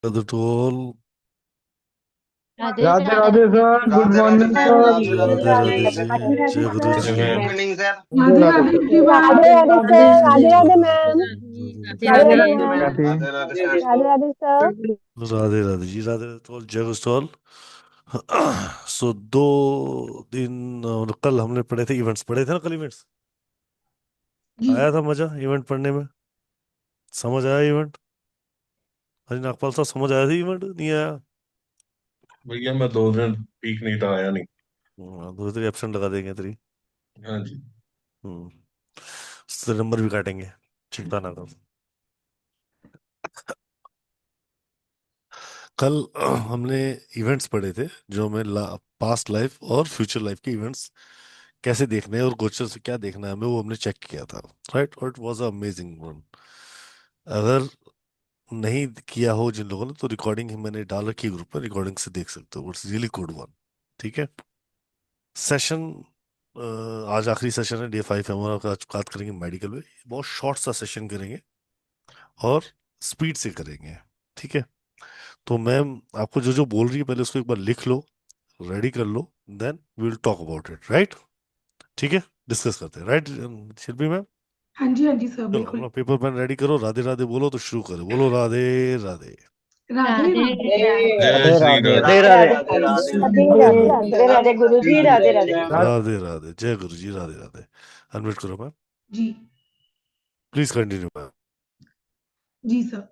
The toll. Radhe Radhe Radhe Radhe sir, good Radhe Radhe morning sir, sir. Radhe Radhe Radhe sir. Radhe ji, Radhe Radhe जय गुरु sir. जी। Good evening sir. Radhe Radhe Radhe Radhe sir. Radhe sir, Radhe ma'am, Radhe Radhe Radhe Radhe ma'am, Radhe. Radhe Radhe sir. Radhe Radhe sir. Radhe Radhe ji, Radhe toll, जय गुरु toll. सो 2 दिन कल हमने पढ़े थे, इवेंट्स पढ़े थे ना कल, इवेंट्स आया था मजा इवेंट पढ़ने में। समझ आया इवेंट? अरे नागपाल साहब, समझ आया थी इवेंट नहीं आया? भैया मैं 2 दिन ठीक नहीं था, आया नहीं। दूसरी एब्सेंट लगा देंगे तेरी। हाँ जी। हम्म उससे नंबर भी काटेंगे, चिंता ना करो। कल हमने इवेंट्स पढ़े थे, जो हमें पास्ट लाइफ और फ्यूचर लाइफ के इवेंट्स कैसे देखने हैं और गोचर से क्या देखना है हमें, वो हमने चेक किया था। राइट, और इट वाज अमेजिंग वन। अगर नहीं किया हो जिन लोगों ने, तो रिकॉर्डिंग मैंने डाल रखी है ग्रुप में, रिकॉर्डिंग से देख सकते हो। It's really good one. ठीक है। सेशन आज आखिरी सेशन है, डे 5 है हमारा। आज बात करेंगे मेडिकल में, बहुत शॉर्ट सा सेशन करेंगे और स्पीड से करेंगे। ठीक है। तो मैम आपको जो जो बोल रही है, पहले उसको एक बार लिख लो, रेडी कर लो, then we will talk about it. Right? ठीक है, डिस्कस करते हैं। Right Shilpi ma'am? हाँ जी सर, चलो बिल्कुल। अपना पेपर पेन रेडी करो, राधे राधे बोलो तो शुरू करें। बोलो राधे राधे। राधे राधे राधे। जय राधे श्री राधे। राधे। राधे राधे राधे राधे राधे राधे। राधे राधे राधे गुरु जी, राधे राधे। राधे राधे, जय गुरु जी, राधे राधे। अनम्यूट करो मैम, जी प्लीज कंटिन्यू मैम। जी sir.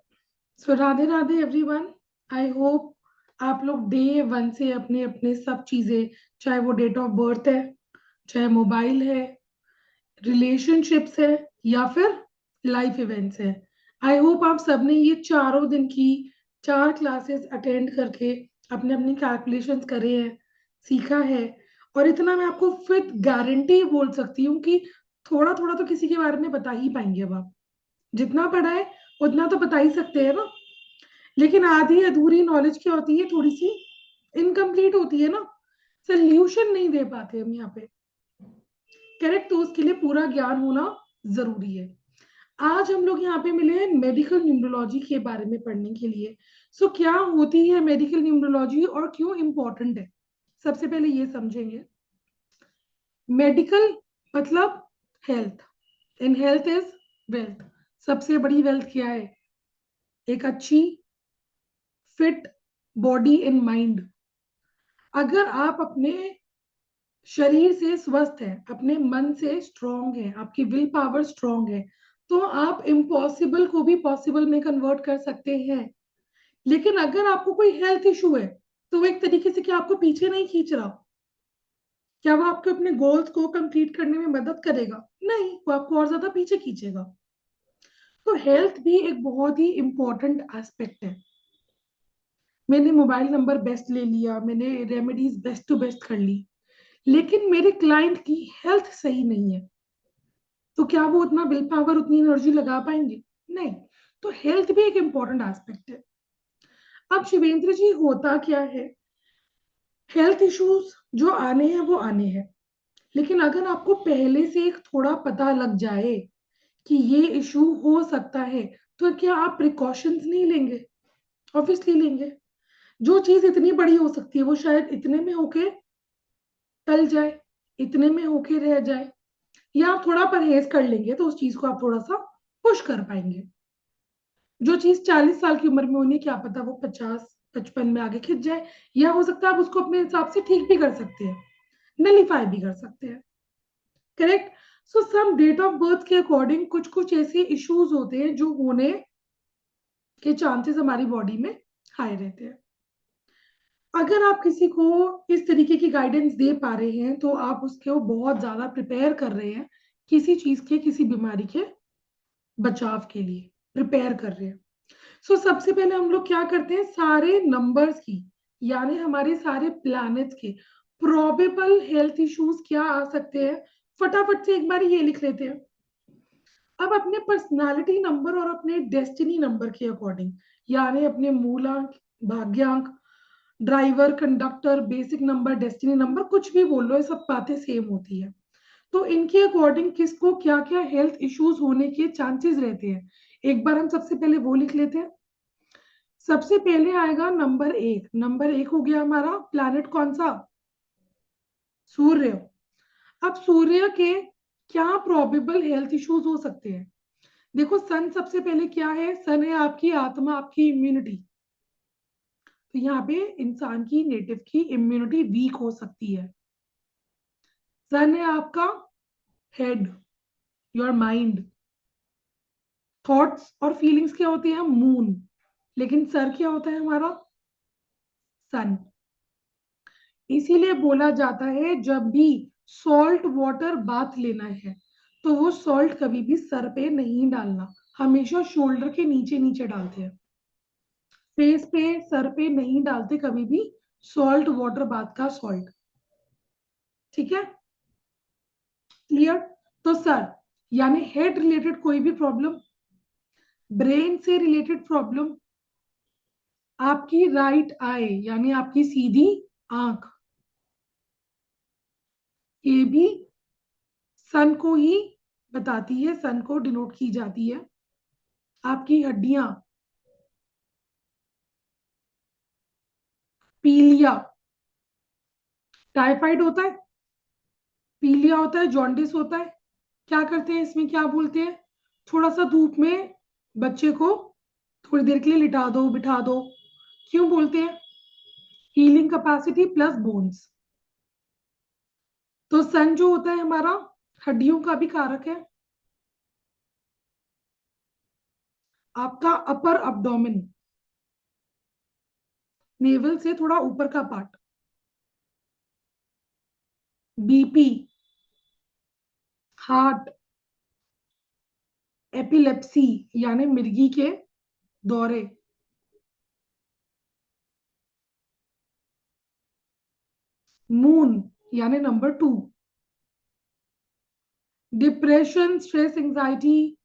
So Radhe Radhe everyone. I hope आप लोग डे 1 से अपने अपने सब चीजें, चाहे वो डेट ऑफ बर्थ है, चाहे मोबाइल है, रिलेशनशिप्स है, या फिर लाइफ इवेंट्स है, आई होप आप सबने ये चारों दिन की 4 क्लासेस अटेंड करके अपने अपने कैलकुलेशंस करे हैं, सीखा है। और इतना मैं आपको विद गारंटी बोल सकती हूँ कि थोड़ा थोड़ा तो किसी के बारे में बता ही पाएंगे। अब आप जितना पढ़ा है उतना तो बता ही सकते हैं ना। लेकिन आधी अधूरी नॉलेज क्या होती है, थोड़ी सी इनकम्प्लीट होती है ना, सोल्यूशन नहीं दे पाते हम यहाँ पे। करेक्ट, तो उसके लिए पूरा ज्ञान होना जरूरी है। आज हम लोग यहाँ पे मिले हैं मेडिकल न्यूमरोलॉजी के बारे में पढ़ने के लिए। सो क्या होती है मेडिकल न्यूमरोलॉजी और क्यों इंपॉर्टेंट है, सबसे पहले ये समझेंगे। मेडिकल मतलब health, in health is wealth. सबसे बड़ी वेल्थ क्या है? एक अच्छी फिट बॉडी इन माइंड। अगर आप अपने शरीर से स्वस्थ है, अपने मन से स्ट्रांग है, आपकी विल पावर स्ट्रांग है, तो आप इम्पॉसिबल को भी पॉसिबल में कन्वर्ट कर सकते हैं। लेकिन अगर आपको कोई हेल्थ इशू है, तो वो एक तरीके से क्या आपको पीछे नहीं खींच रहा? क्या वो आपको अपने गोल्स को कंप्लीट करने में मदद करेगा? नहीं, वो आपको और ज्यादा पीछे खींचेगा। तो हेल्थ भी एक बहुत ही इंपॉर्टेंट एस्पेक्ट है। मैंने मोबाइल नंबर बेस्ट ले लिया, मैंने रेमेडीज बेस्ट टू बेस्ट कर ली, लेकिन मेरे क्लाइंट की हेल्थ सही नहीं है, तो क्या वो उतना विल पावर, उतनी एनर्जी लगा पाएंगे? नहीं। तो हेल्थ भी एक इंपॉर्टेंट एस्पेक्ट है। अब शिवेंद्र जी, होता क्या है, हेल्थ इश्यूज जो आने हैं वो आने हैं, लेकिन अगर आपको पहले से एक थोड़ा पता लग जाए कि ये इशू हो सकता है, तो क्या आप प्रिकॉशंस नहीं लेंगे? ऑब्वियसली लेंगे। जो चीज इतनी बड़ी हो सकती है, वो शायद इतने में होके टल जाए, इतने में होके रह जाए, या आप थोड़ा परहेज कर लेंगे तो उस चीज को आप थोड़ा सा पुश कर पाएंगे। जो चीज 40 साल की उम्र में होनी, क्या पता वो 50-55 में आगे खिंच जाए, या हो सकता है आप उसको अपने हिसाब से ठीक भी कर सकते हैं, नलीफाई भी कर सकते हैं। Correct. So some date of birth के अकॉर्डिंग कुछ कुछ ऐसे इश्यूज होते हैं जो होने के चांसेस हमारी बॉडी में हाई रहते हैं। अगर आप किसी को इस तरीके की गाइडेंस दे पा रहे हैं, तो आप उसको बहुत ज्यादा प्रिपेयर कर रहे हैं किसी चीज के, किसी बीमारी के बचाव के लिए प्रिपेयर कर रहे हैं। सो सबसे पहले हम लोग क्या करते हैं, सारे नंबर्स की, यानी हमारे सारे प्लैनेट्स के प्रोबेबल हेल्थ इश्यूज क्या आ सकते हैं, फटाफट से एक बार ये लिख लेते हैं। अब अपने पर्सनालिटी नंबर और अपने डेस्टिनी नंबर के अकॉर्डिंग, यानी अपने मूलांक, भाग्यांक, driver, conductor, basic number, destiny number, कुछ भी बोल लो, ये सब बातें सेम होती है। तो इनके अकॉर्डिंग किसको क्या क्या हेल्थ इश्यूज होने के चांसेस रहते हैं, एक बार हम सबसे पहले वो लिख लेते हैं। सबसे पहले आएगा नंबर 1। नंबर 1 हो गया हमारा प्लैनेट कौन सा? सूर्य। अब सूर्य के क्या प्रोबेबल हेल्थ इश्यूज हो सकते हैं? देखो, सन सबसे पहले क्या है? सन है आपकी आत्मा, आपकी इम्यूनिटी। तो यहाँ पे इंसान की नेटिव की इम्यूनिटी वीक हो सकती है। सन है आपका हेड, योर माइंड। थॉट्स और फीलिंग्स क्या होती है? मून। लेकिन सर क्या होता है हमारा? सन। इसीलिए बोला जाता है जब भी सॉल्ट वाटर बाथ लेना है तो वो सॉल्ट कभी भी सर पे नहीं डालना, हमेशा शोल्डर के नीचे नीचे डालते हैं। फेस पे, सर पे नहीं डालते कभी भी सॉल्ट वाटर बाथ का सॉल्ट। ठीक है, क्लियर? तो सर यानी हेड रिलेटेड कोई भी प्रॉब्लम, ब्रेन से रिलेटेड प्रॉब्लम, आपकी राइट आई यानी आपकी सीधी आंख, ये भी सन को ही बताती है, सन को डिनोट की जाती है। आपकी हड्डियां, पीलिया, टाइफाइड होता है, पीलिया होता है, जॉन्डिस होता है, क्या करते हैं इसमें? क्या बोलते हैं? थोड़ा सा धूप में बच्चे को थोड़ी देर के लिए लिटा दो, बिठा दो। क्यों बोलते हैं? Healing capacity plus bones. तो सन जो होता है हमारा हड्डियों का भी कारक है। आपका अपर अब्डोमेन, नेवल से थोड़ा ऊपर का पार्ट, बीपी, हार्ट, एपिलेप्सी यानी मिर्गी के दौरे, मून यानी number 2, depression, stress, anxiety,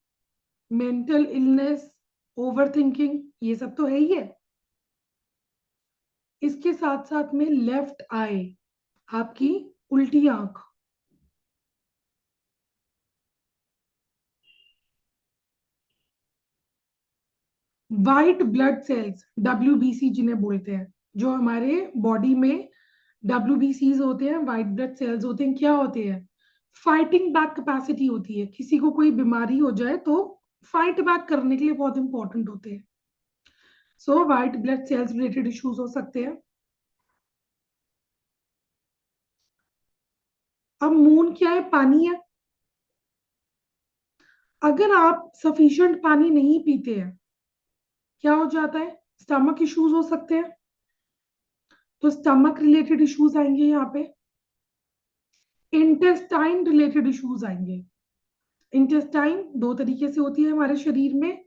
mental illness, over thinking, ये सब तो है ही है। इसके साथ साथ में लेफ्ट आई, आपकी उल्टी आंख, वाइट ब्लड सेल्स, डब्ल्यूबीसी जिन्हें बोलते हैं, जो हमारे बॉडी में डब्ल्यूबीसीज होते हैं, वाइट ब्लड सेल्स होते हैं, क्या होते हैं? फाइटिंग बैक कैपेसिटी होती है। किसी को कोई बीमारी हो जाए तो फाइट बैक करने के लिए बहुत इंपॉर्टेंट होते हैं। So white blood cells related issues हो सकते हैं। अब मून क्या है? पानी है। अगर आप सफिशिएंट पानी नहीं पीते हैं, क्या हो जाता है? स्टमक इश्यूज हो सकते हैं। तो स्टमक रिलेटेड इश्यूज आएंगे यहाँ पे। इंटेस्टाइन रिलेटेड इश्यूज आएंगे। इंटेस्टाइन दो तरीके से होती है हमारे शरीर में,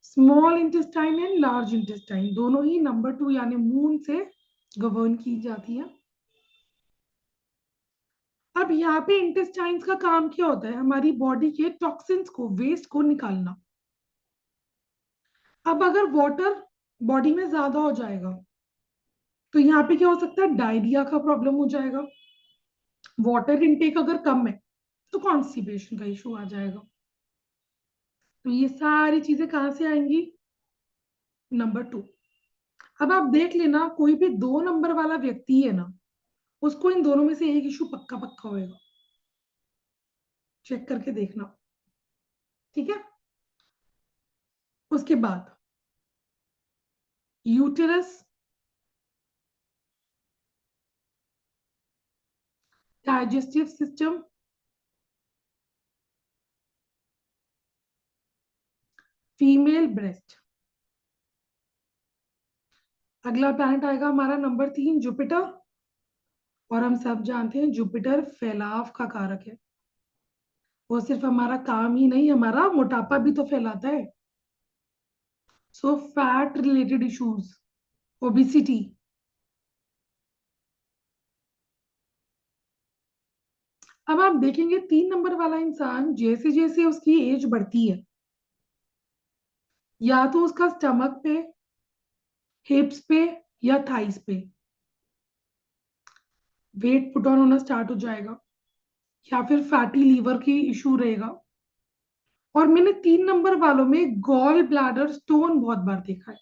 small intestine and large intestine, दोनों ही नंबर 2 यानी मून से गवर्न की जाती है। अब यहाँ पे इंटेस्टाइन्स का काम क्या होता है? हमारी बॉडी के टॉक्सिन्स को, वेस्ट को निकालना। अब अगर वाटर बॉडी में ज्यादा हो जाएगा तो यहाँ पे क्या हो सकता है? डायरिया का प्रॉब्लम हो जाएगा। वाटर इनटेक अगर कम है तो कॉन्स्टिपेशन का इशू आ जाएगा। तो ये सारी चीजें कहां से आएंगी? नंबर 2। अब आप देख लेना, कोई भी 2 नंबर वाला व्यक्ति है ना, उसको इन दोनों में से एक इशू पक्का पक्का होएगा। चेक करके देखना, ठीक है? उसके बाद uterus, digestive system, female breast. अगला प्लैनेट आएगा हमारा नंबर 3, जुपिटर। और हम सब जानते हैं जुपिटर फैलाव का कारक है। वो सिर्फ हमारा काम ही नहीं, हमारा मोटापा भी तो फैलाता है। So fat related issues, obesity. अब आप देखेंगे 3 नंबर वाला इंसान जैसे जैसे उसकी एज बढ़ती है, या तो उसका स्टमक पे, हिप्स पे या थाइस पे वेट पुट ऑन होना स्टार्ट हो जाएगा, या फिर फैटी लीवर की इशू रहेगा। और मैंने 3 नंबर वालों में गॉल ब्लैडर स्टोन बहुत बार देखा है।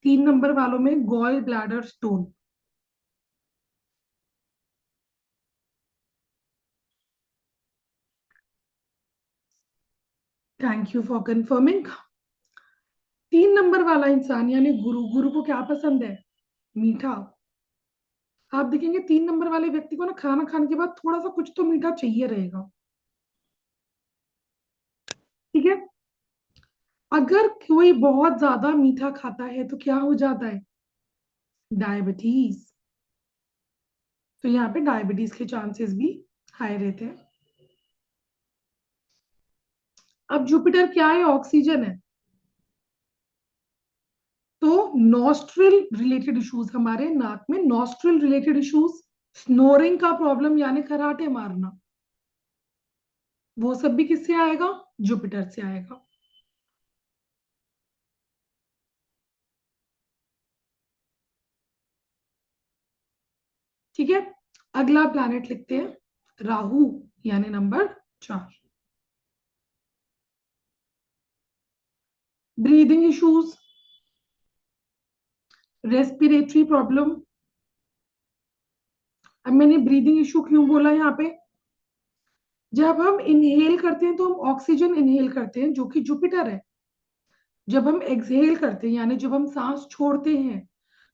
3 नंबर वालों में gall bladder stone. Thank you for confirming. 3 number वाला इंसान यानी गुरु, गुरु को क्या पसंद है? मीठा। आप देखेंगे 3 नंबर वाले व्यक्ति को ना खाना खाने के बाद थोड़ा सा कुछ तो मीठा चाहिए रहेगा, ठीक है। अगर कोई बहुत ज्यादा मीठा खाता है तो क्या हो जाता है? डायबिटीज। तो यहाँ पे डायबिटीज के चांसेस भी हाई रहते हैं। अब जुपिटर क्या है? ऑक्सीजन है। तो नॉस्ट्रिल रिलेटेड इश्यूज, हमारे नाक में नॉस्ट्रिल रिलेटेड इश्यूज, स्नोरिंग का प्रॉब्लम यानी खराटे मारना, वो सब भी किससे आएगा? जुपिटर से आएगा। ठीक है, अगला प्लैनेट लिखते हैं राहु यानी number 4। Breathing issues, respiratory problem. अब मैंने ब्रीदिंग इशू क्यों बोला यहाँ पे? जब हम इनहेल करते हैं तो हम ऑक्सीजन इनहेल करते हैं जो कि जुपिटर है। जब हम एक्सहेल करते हैं यानी जब हम सांस छोड़ते हैं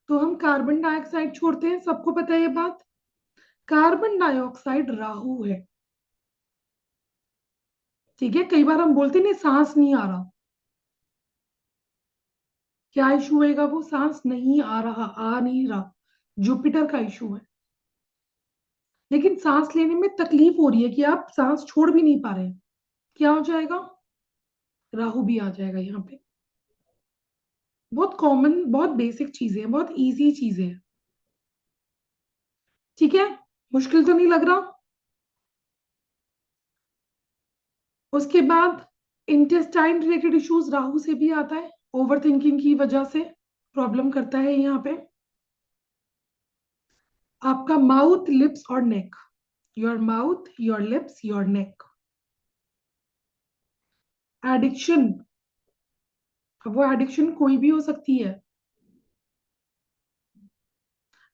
तो हम कार्बन डाइऑक्साइड छोड़ते हैं, सबको पता है ये बात। कार्बन डाइऑक्साइड राहु है, ठीक है। कई बार हम बोलते नहीं सांस नहीं आ रहा, क्या इशू होएगा? वो सांस नहीं आ रहा, आ नहीं रहा, जुपिटर का इशू है। लेकिन सांस लेने में तकलीफ हो रही है कि आप सांस छोड़ भी नहीं पा रहे, क्या हो जाएगा? राहु भी आ जाएगा यहाँ पे। बहुत कॉमन, बहुत बेसिक चीजें हैं, बहुत इजी चीजें हैं, ठीक है। मुश्किल तो नहीं लग रहा? उसके बाद इंटेस्टाइन रिलेटेड इश्यूज राहु से भी आता है, ओवर थिंकिंग की वजह से प्रॉब्लम करता है यहाँ पे। आपका माउथ, लिप्स और neck, your mouth, your lips, your neck. Addiction, अब वो एडिक्शन कोई भी हो सकती है।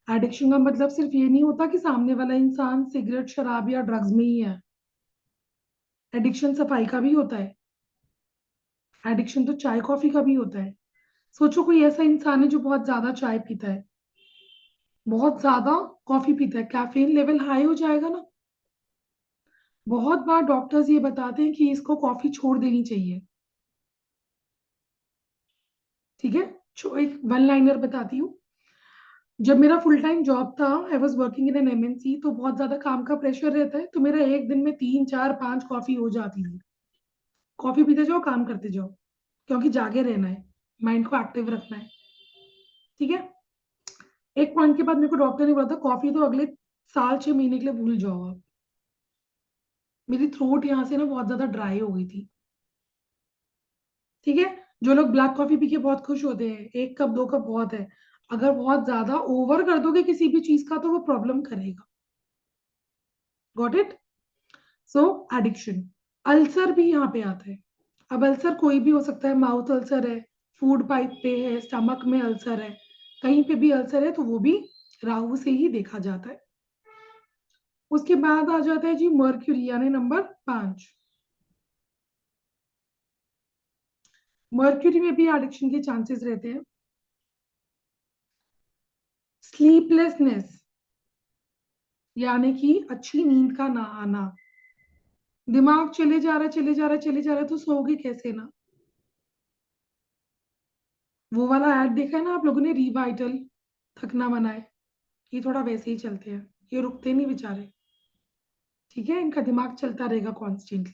एडिक्शन का मतलब सिर्फ ये नहीं होता कि सामने वाला इंसान सिगरेट, शराब या ड्रग्स में ही है। एडिक्शन सफाई का भी होता है, एडिक्शन तो चाय कॉफी का भी होता है। सोचो कोई ऐसा इंसान है जो बहुत ज्यादा चाय पीता है, बहुत ज्यादा कॉफी पीता है, कैफीन लेवल हाई हो जाएगा ना। बहुत बार डॉक्टर्स ये बताते हैं कि इसको कॉफी छोड़ देनी चाहिए, ठीक है। एक वन लाइनर बताती हूँ। जब मेरा फुल टाइम जॉब था, I was working in an MNC, तो बहुत ज्यादा काम का प्रेशर रहता है, तो मेरा एक दिन में 3 4 5 कॉफी हो जाती थी। कॉफी पीते जाओ, काम करते जाओ, क्योंकि जागे रहना है, माइंड को एक्टिव रखना है, ठीक है। एक पॉइंट के बाद मेरे को डॉक्टर ने बोला था कॉफी तो अगले साल 6 महीने के लिए भूल जाओ आप। मेरी थ्रोट यहाँ से ना बहुत ज्यादा ड्राई हो गई थी, ठीक है। जो लोग ब्लैक कॉफी पी के बहुत खुश होते हैं, 1 कप 2 कप बहुत है, अगर बहुत ज्यादा ओवर कर दोगे किसी भी चीज का तो वो प्रॉब्लम करेगा। Got it? So addiction. Ulcer भी यहाँ पे आता है। अब अल्सर कोई भी हो सकता है, माउथ अल्सर है, फूड पाइप पे है, स्टमक में अल्सर है, कहीं पे भी अल्सर है तो वो भी राहु से ही देखा जाता है। उसके बाद आ जाता है जी मर्क्यूरी यानी नंबर 5। मर्क्यूरी में भी एडिक्शन के चांसेस रहते हैं। स्लीपलेसनेस यानी कि अच्छी नींद का ना आना, दिमाग चले जा रहा है, चले जा रहा है, चले जा रहा है, तो सोओगे कैसे ना। वो वाला ऐड देखा है ना आप लोगों ने, रिवाइटल, थकना मना है, ये थोड़ा वैसे ही चलते हैं, ये रुकते नहीं बेचारे, ठीक है। इनका दिमाग चलता रहेगा कॉन्स्टेंटली।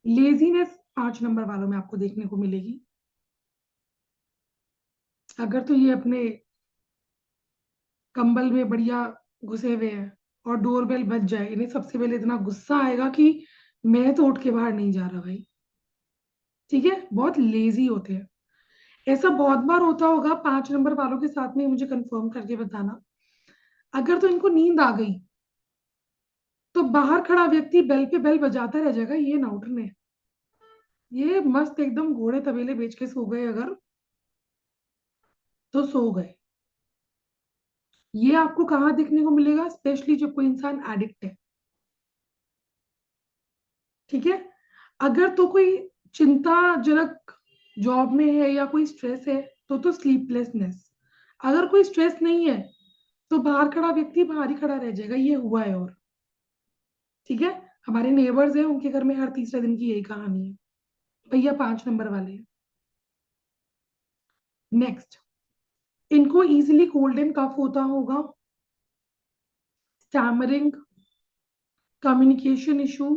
लेजीनेस 5 नंबर वालों में आपको देखने को मिलेगी। अगर तो ये अपने कंबल में बढ़िया घुसे हुए हैं और डोरबेल बज जाए, इन्हें सबसे पहले इतना गुस्सा आएगा कि मैं तो उठ के बाहर नहीं जा रहा भाई, ठीक है। बहुत लेजी होते हैं, ऐसा बहुत बार होता होगा 5 नंबर वालों के साथ में, मुझे कंफर्म करके बताना। अगर तो इनको नींद आ गई तो बाहर खड़ा व्यक्ति बेल पे बेल बजाता रह जाएगा, ये ना उठने, ये मस्त एकदम घोड़े तबेले बेच के सो गए अगर, तो सो गए। ये आपको कहाँ देखने को मिलेगा? स्पेशली जब कोई इंसान एडिक्ट है, ठीक है। अगर तो कोई चिंताजनक जॉब में है या कोई स्ट्रेस है तो स्लीपलेसनेस। अगर कोई स्ट्रेस नहीं है तो बाहर खड़ा व्यक्ति बाहर ही खड़ा रह जाएगा। ये हुआ है। और ठीक है, हमारे नेबर्स हैं, उनके घर में हर तीसरे दिन की यही कहानी है। भैया 5 नंबर वाले हैं। नेक्स्ट, इनको इजीली कोल्ड एंड कफ होता होगा, stammering, communication issue,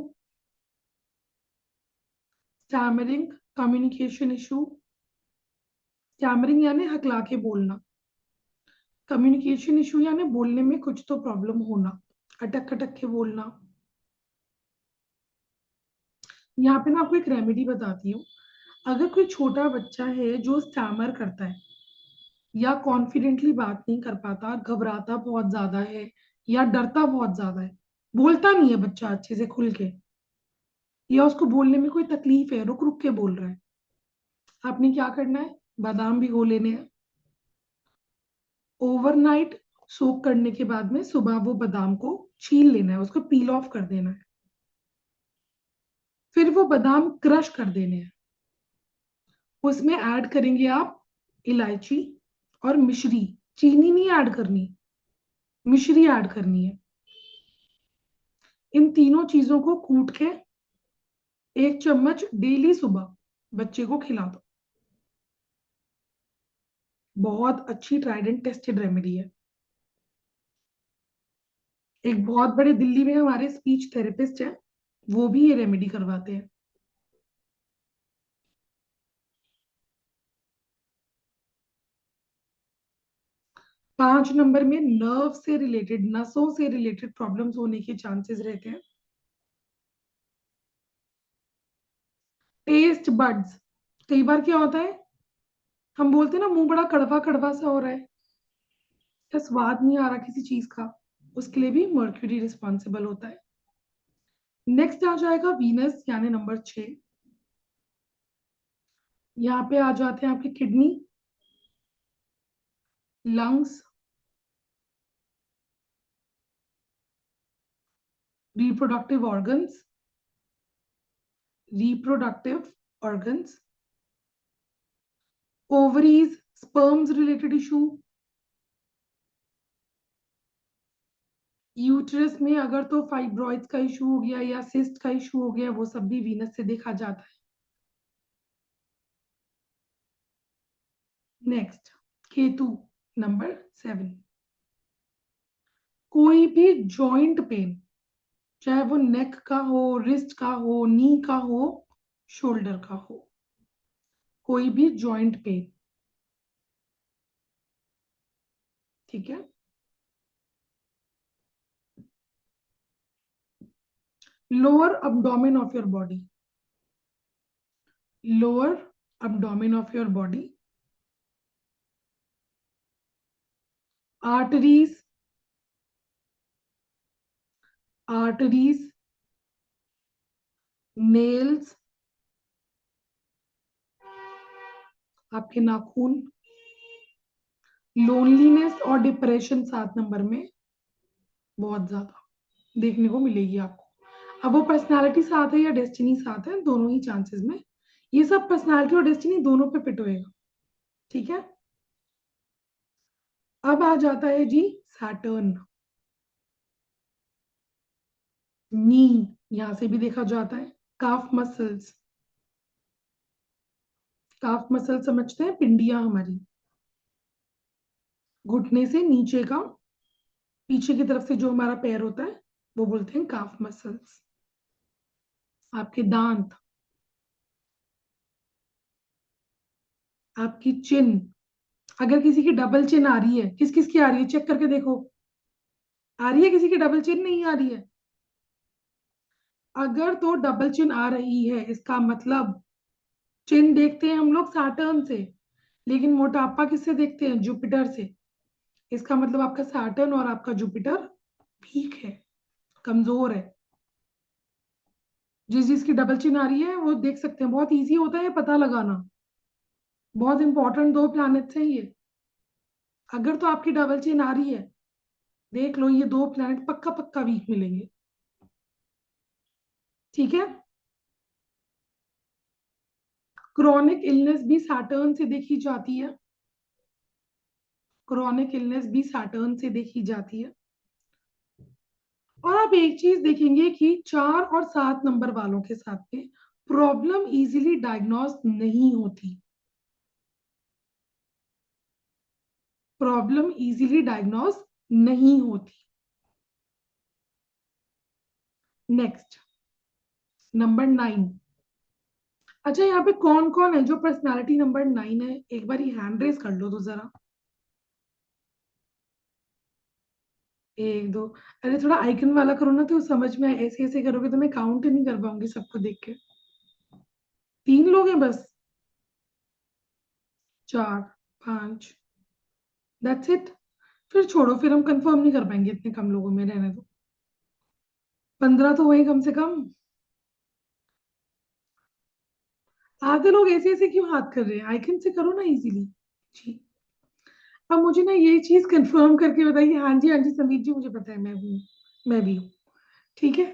stammering, communication issue. Stammering यानी हकला के बोलना, कम्युनिकेशन इशू यानी बोलने में कुछ तो प्रॉब्लम होना, अटक अटक के बोलना। यहाँ पे मैं आपको एक रेमेडी बताती हूँ। अगर कोई छोटा बच्चा है जो स्टैमर करता है या कॉन्फिडेंटली बात नहीं कर पाता, घबराता बहुत ज्यादा है या डरता बहुत ज्यादा है, बोलता नहीं है बच्चा अच्छे से खुल के, या उसको बोलने में कोई तकलीफ है, रुक रुक के बोल रहा है, आपने क्या करना है? बादाम भिगो लेने हैं। ओवरनाइट सोक करने के बाद में सुबह वो बादाम को छील लेना है, उसको पील ऑफ कर देना है। फिर वो बादाम क्रश कर देने हैं। उसमें ऐड करेंगे आप इलायची और मिश्री। चीनी नहीं ऐड करनी, मिश्री ऐड करनी है। इन तीनों चीजों को कूट के 1 चम्मच डेली सुबह बच्चे को खिला दो। बहुत अच्छी ट्राइड एंड टेस्टेड रेमेडी है। एक बहुत बड़े दिल्ली में हमारे स्पीच थेरेपिस्ट है, वो भी ये रेमेडी करवाते हैं। पांच नंबर में नर्व से रिलेटेड, नसों से रिलेटेड प्रॉब्लम्स होने के चांसेस रहते हैं। टेस्ट बड्स, कई बार क्या होता है, हम बोलते हैं ना मुंह बड़ा कड़वा कड़वा सा हो रहा है या स्वाद नहीं आ रहा किसी चीज का, उसके लिए भी मर्क्यूरी रिस्पॉन्सिबल होता है। नेक्स्ट आ जाएगा वीनस यानी नंबर 6। यहाँ पे आ जाते हैं आपकी kidney, lungs, reproductive organs, ovaries, sperms related issue, uterus में अगर तो फाइब्रॉइड्स का इशू हो गया या सिस्ट का इशू हो गया, वो सब भी वीनस से देखा जाता है। Next, Ketu number 7। कोई भी जॉइंट पेन, चाहे वो नेक का हो, रिस्ट का हो, नी का हो, शोल्डर का हो, कोई भी जॉइंट पेन, ठीक है। Lower abdomen of your body, lower abdomen of your body, arteries, nails, आपके नाखून। लोनलीनेस और डिप्रेशन 7 नंबर में बहुत ज्यादा देखने को मिलेगी आपको। अब वो पर्सनालिटी साथ है या डेस्टिनी साथ है, दोनों ही चांसेस में ये सब पर्सनालिटी और डेस्टिनी दोनों पे फिट होएगा, ठीक है। अब आ जाता है जी सैटर्न। नी यहां से भी देखा जाता है। काफ मसल्स, काफ मसल समझते हैं, पिंडियां हमारी, घुटने से नीचे का, पीछे की तरफ से जो हमारा पैर होता है वो बोलते हैं काफ मसल्स। आपके दांत, आपकी चिन, अगर किसी की डबल चिन आ रही है, किस किस की आ रही है चेक करके देखो, आ रही है किसी की डबल चिन? नहीं आ रही है। अगर तो डबल चिन आ रही है, इसका मतलब चिन देखते हैं हम लोग सैटर्न से, लेकिन मोटापा किससे देखते हैं? जुपिटर से। इसका मतलब आपका सैटर्न और आपका जुपिटर वीक है, कमजोर है। जिस जिसकी डबल चिन आ रही है वो देख सकते हैं, बहुत इजी होता है पता लगाना, बहुत इंपॉर्टेंट 2 प्लैनेट्स हैं ये। अगर तो आपकी डबल चेन आ रही है, देख लो ये 2 प्लैनेट पक्का पक्का वीक मिलेंगे। ठीक है। क्रॉनिक इलनेस भी सैटर्न से देखी जाती है, क्रॉनिक इलनेस भी सैटर्न से देखी जाती है। और आप एक चीज देखेंगे कि 4 और 7 नंबर वालों के साथ में प्रॉब्लम इजीली डायग्नोज नहीं होती, प्रॉब्लम इजीली डायग्नोज नहीं होती। Next number 9। अच्छा, यहाँ पे कौन कौन है जो पर्सनालिटी नंबर 9 है? एक बार हैंड रेस कर लो तो जरा। 1 2। अरे थोड़ा आइकन वाला करो ना तो समझ में आए, ऐसे ऐसे करोगे तो मैं काउंट ही नहीं कर पाऊंगी सबको देख के। 3 लोग हैं बस, 4 5, दैट्स इट। फिर छोड़ो, फिर हम कंफर्म नहीं कर पाएंगे इतने कम लोगों में, रहने दो। 15 तो वही कम से कम। आधे लोग ऐसे ऐसे क्यों हाथ कर रहे हैं? आइकन से करो ना इजीली जी। अब मुझे ना ये चीज कंफर्म करके बताइए। हाँ जी हाँ जी संदीप जी, मुझे पता है, मैं हूँ, मैं भी हूँ। ठीक है,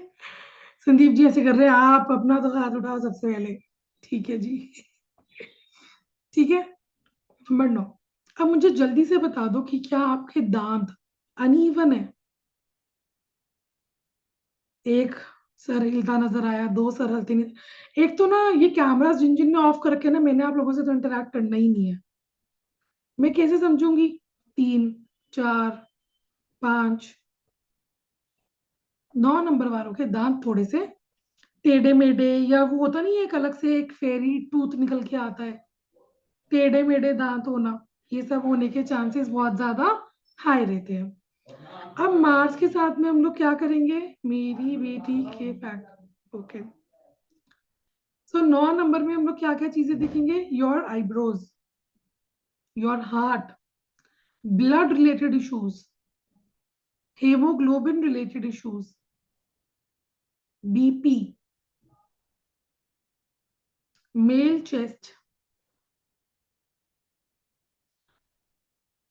संदीप जी ऐसे कर रहे हैं, आप अपना तो हाथ उठाओ सबसे पहले। ठीक है जी। ठीक है। नंबर 9। अब मुझे जल्दी से बता दो कि क्या आपके दांत अनइवन है? 1 सर हिलता नजर आया, 2 सर हिलते नहीं। एक तो ना ये कैमरास जिन जिन ने ऑफ कर रखे ना, मैंने आप लोगों से तो इंटरेक्ट करना ही नहीं है, मैं कैसे समझूंगी? 3 4 5। 9 नंबर वालों के दांत थोड़े से टेढ़े मेढ़े, या वो होता नहीं है एक अलग से एक फेरी टूथ निकल के आता है, टेढ़े मेढ़े दांत होना, ये सब होने के चांसेस बहुत ज्यादा हाई रहते हैं। अब मार्स के साथ में हम लोग क्या करेंगे? मेरी बेटी के फैक्ट। ओके, सो 9 नंबर में हम लोग क्या क्या चीजें देखेंगे? Your eyebrows, your heart, blood related issues, haemoglobin related issues, BP, male chest,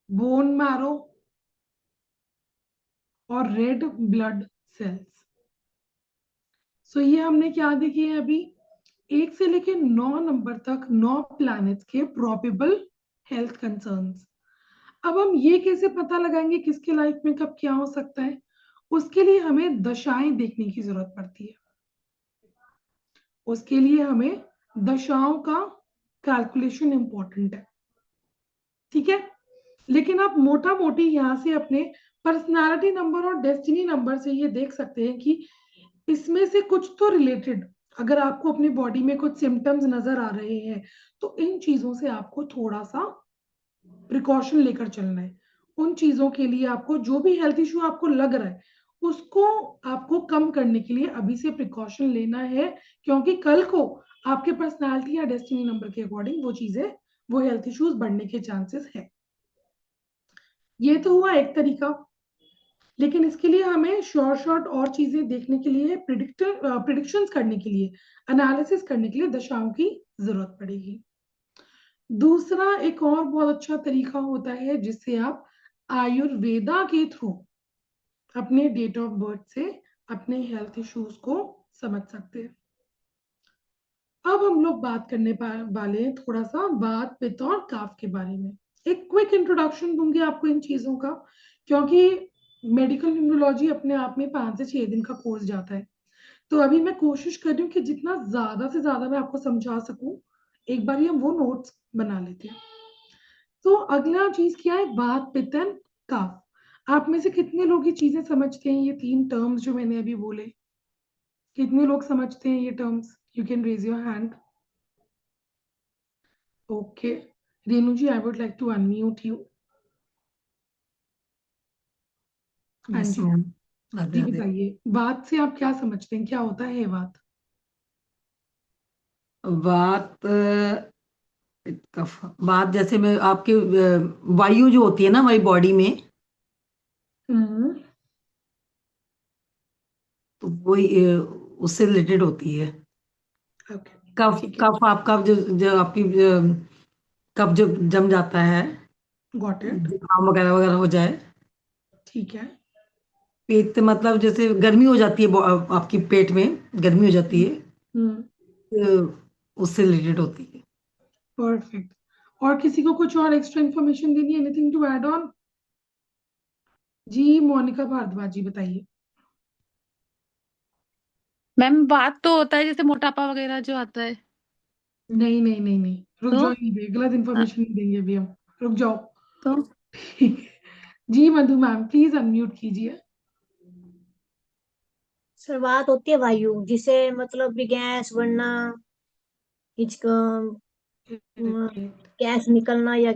bone marrow और रेड ब्लड सेल्स। सो ये हमने क्या देखे हैं अभी? 1 से लेके 9 नंबर तक 9 प्लैनेट्स के प्रोबेबल हेल्थ कंसर्न्स। अब हम ये कैसे पता लगाएंगे किसके लाइफ में कब क्या हो सकता है? उसके लिए हमें दशाएं देखने की जरूरत पड़ती है, उसके लिए हमें दशाओं का कैलकुलेशन इंपॉर्टेंट है। ठीक है, लेकिन आप मोटा मोटी यहाँ से अपने पर्सनालिटी नंबर और डेस्टिनी नंबर से ये देख सकते हैं कि इसमें से कुछ तो रिलेटेड, अगर आपको अपनी बॉडी में कुछ सिम्टम्स नजर आ रहे हैं तो इन चीजों से आपको थोड़ा सा प्रिकॉशन लेकर चलना है। उन चीजों के लिए आपको जो भी हेल्थ इश्यू आपको लग रहा है उसको आपको कम करने के लिए अभी से प्रिकॉशन लेना है, क्योंकि कल को आपके पर्सनालिटी या डेस्टिनी नंबर के अकॉर्डिंग वो चीजें, वो हेल्थ इश्यूज बढ़ने के चांसेस है। ये तो हुआ एक तरीका, लेकिन इसके लिए हमें शॉर्ट और चीजें देखने के लिए, प्रिडिक्शंस करने के लिए, एनालिसिस करने के लिए दशाओं की जरूरत पड़ेगी। दूसरा एक और बहुत अच्छा तरीका होता है जिससे आप आयुर्वेदा के थ्रू अपने डेट ऑफ बर्थ से अपने हेल्थ इश्यूज को समझ सकते हैं। अब हम लोग बात करने वाले हैं थोड़ा सा वात पित्त और कफ के बारे में। एक क्विक इंट्रोडक्शन दूंगी आपको इन चीजों का, क्योंकि मेडिकल न्यूरोलॉजी अपने आप में 5 से 6 दिन का कोर्स जाता है। तो अभी मैं कोशिश कर रही हूँ कि जितना ज्यादा से ज्यादा मैं आपको समझा सकूं, एक बार हम वो नोट्स बना लेते हैं। तो अगला चीज क्या है? वात पित्त एंड कफ। आप में से कितने लोग ये चीजें समझते हैं? ये 3 टर्म्स जो मैंने अभी बोले, कितने लोग समझते हैं ये terms? You can raise your hand. Okay, Renu ji, I would like to unmute you. हाँ यस जी मैम। राधे जी, राधे। बताइए वात से आप क्या समझते हैं, क्या होता है वात? बात कफ, बात जैसे में आपके वायु जो होती है ना हमारी बॉडी में, हम्म, तो वही उससे रिलेटेड होती है। ओके, कफ, ठीक है। कफ आपका जो जो आपकी कफ जो जम जाता है गॉट इट। जुकाम वगैरह वगैरह हो जाए। ठीक है। पेट मतलब जैसे गर्मी हो जाती है, आपकी पेट में गर्मी हो जाती है, उससे रिलेटेड होती है। परफेक्ट। और किसी को कुछ और एक्स्ट्रा इंफॉर्मेशन देनी है? Anything to add on? जी मोनिका भारद्वाज जी बताइए। मैम बात तो होता है जैसे मोटापा वगैरह जो आता है नहीं नहीं नहीं नहीं, रुक तो जाओ, नहीं दे, गलत इंफॉर्मेशन नहीं देंगे अभी हम, रुक जाओ। तो ठीक है। जी मधु मैम प्लीज अनम्यूट कीजिए। शुरुआत होती है वायु, जिसे मतलब कि गैस बनना, इसका गैस निकलना या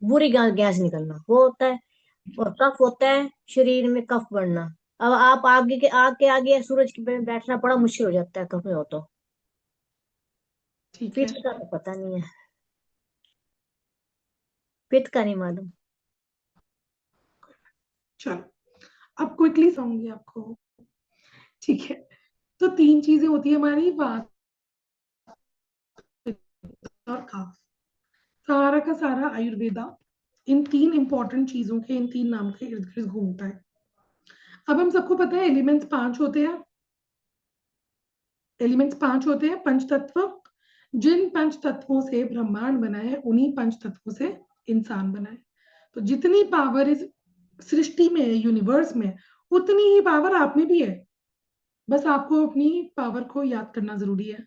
बुरी गैस निकलना वो होता है। और कफ होता है शरीर में कफ बढ़ना। अब आप आग के आगे सूरज के बैठना बड़ा मुश्किल हो जाता है कफ में हो तो। ठीक है, पित्त का तो पता नहीं है, पित्त का नहीं मालूम। चलो अब क्विकली समझूंगी आपको। ठीक है, तो 3 चीजें होती है हमारी, वात और कफ। सारा का सारा आयुर्वेदा इन 3 इंपॉर्टेंट चीजों के, इन 3 नाम के इर्द गिर्द घूमता है। अब हम सबको पता है एलिमेंट्स 5 होते हैं। एलिमेंट्स 5 होते हैं, पंच तत्व। जिन पंच तत्वों से ब्रह्मांड बना है उन्हीं पंच तत्वों से इंसान बना है। तो जितनी पावर इस सृष्टि में है, यूनिवर्स में, उतनी ही पावर आप में भी है। बस आपको अपनी पावर को याद करना जरूरी है।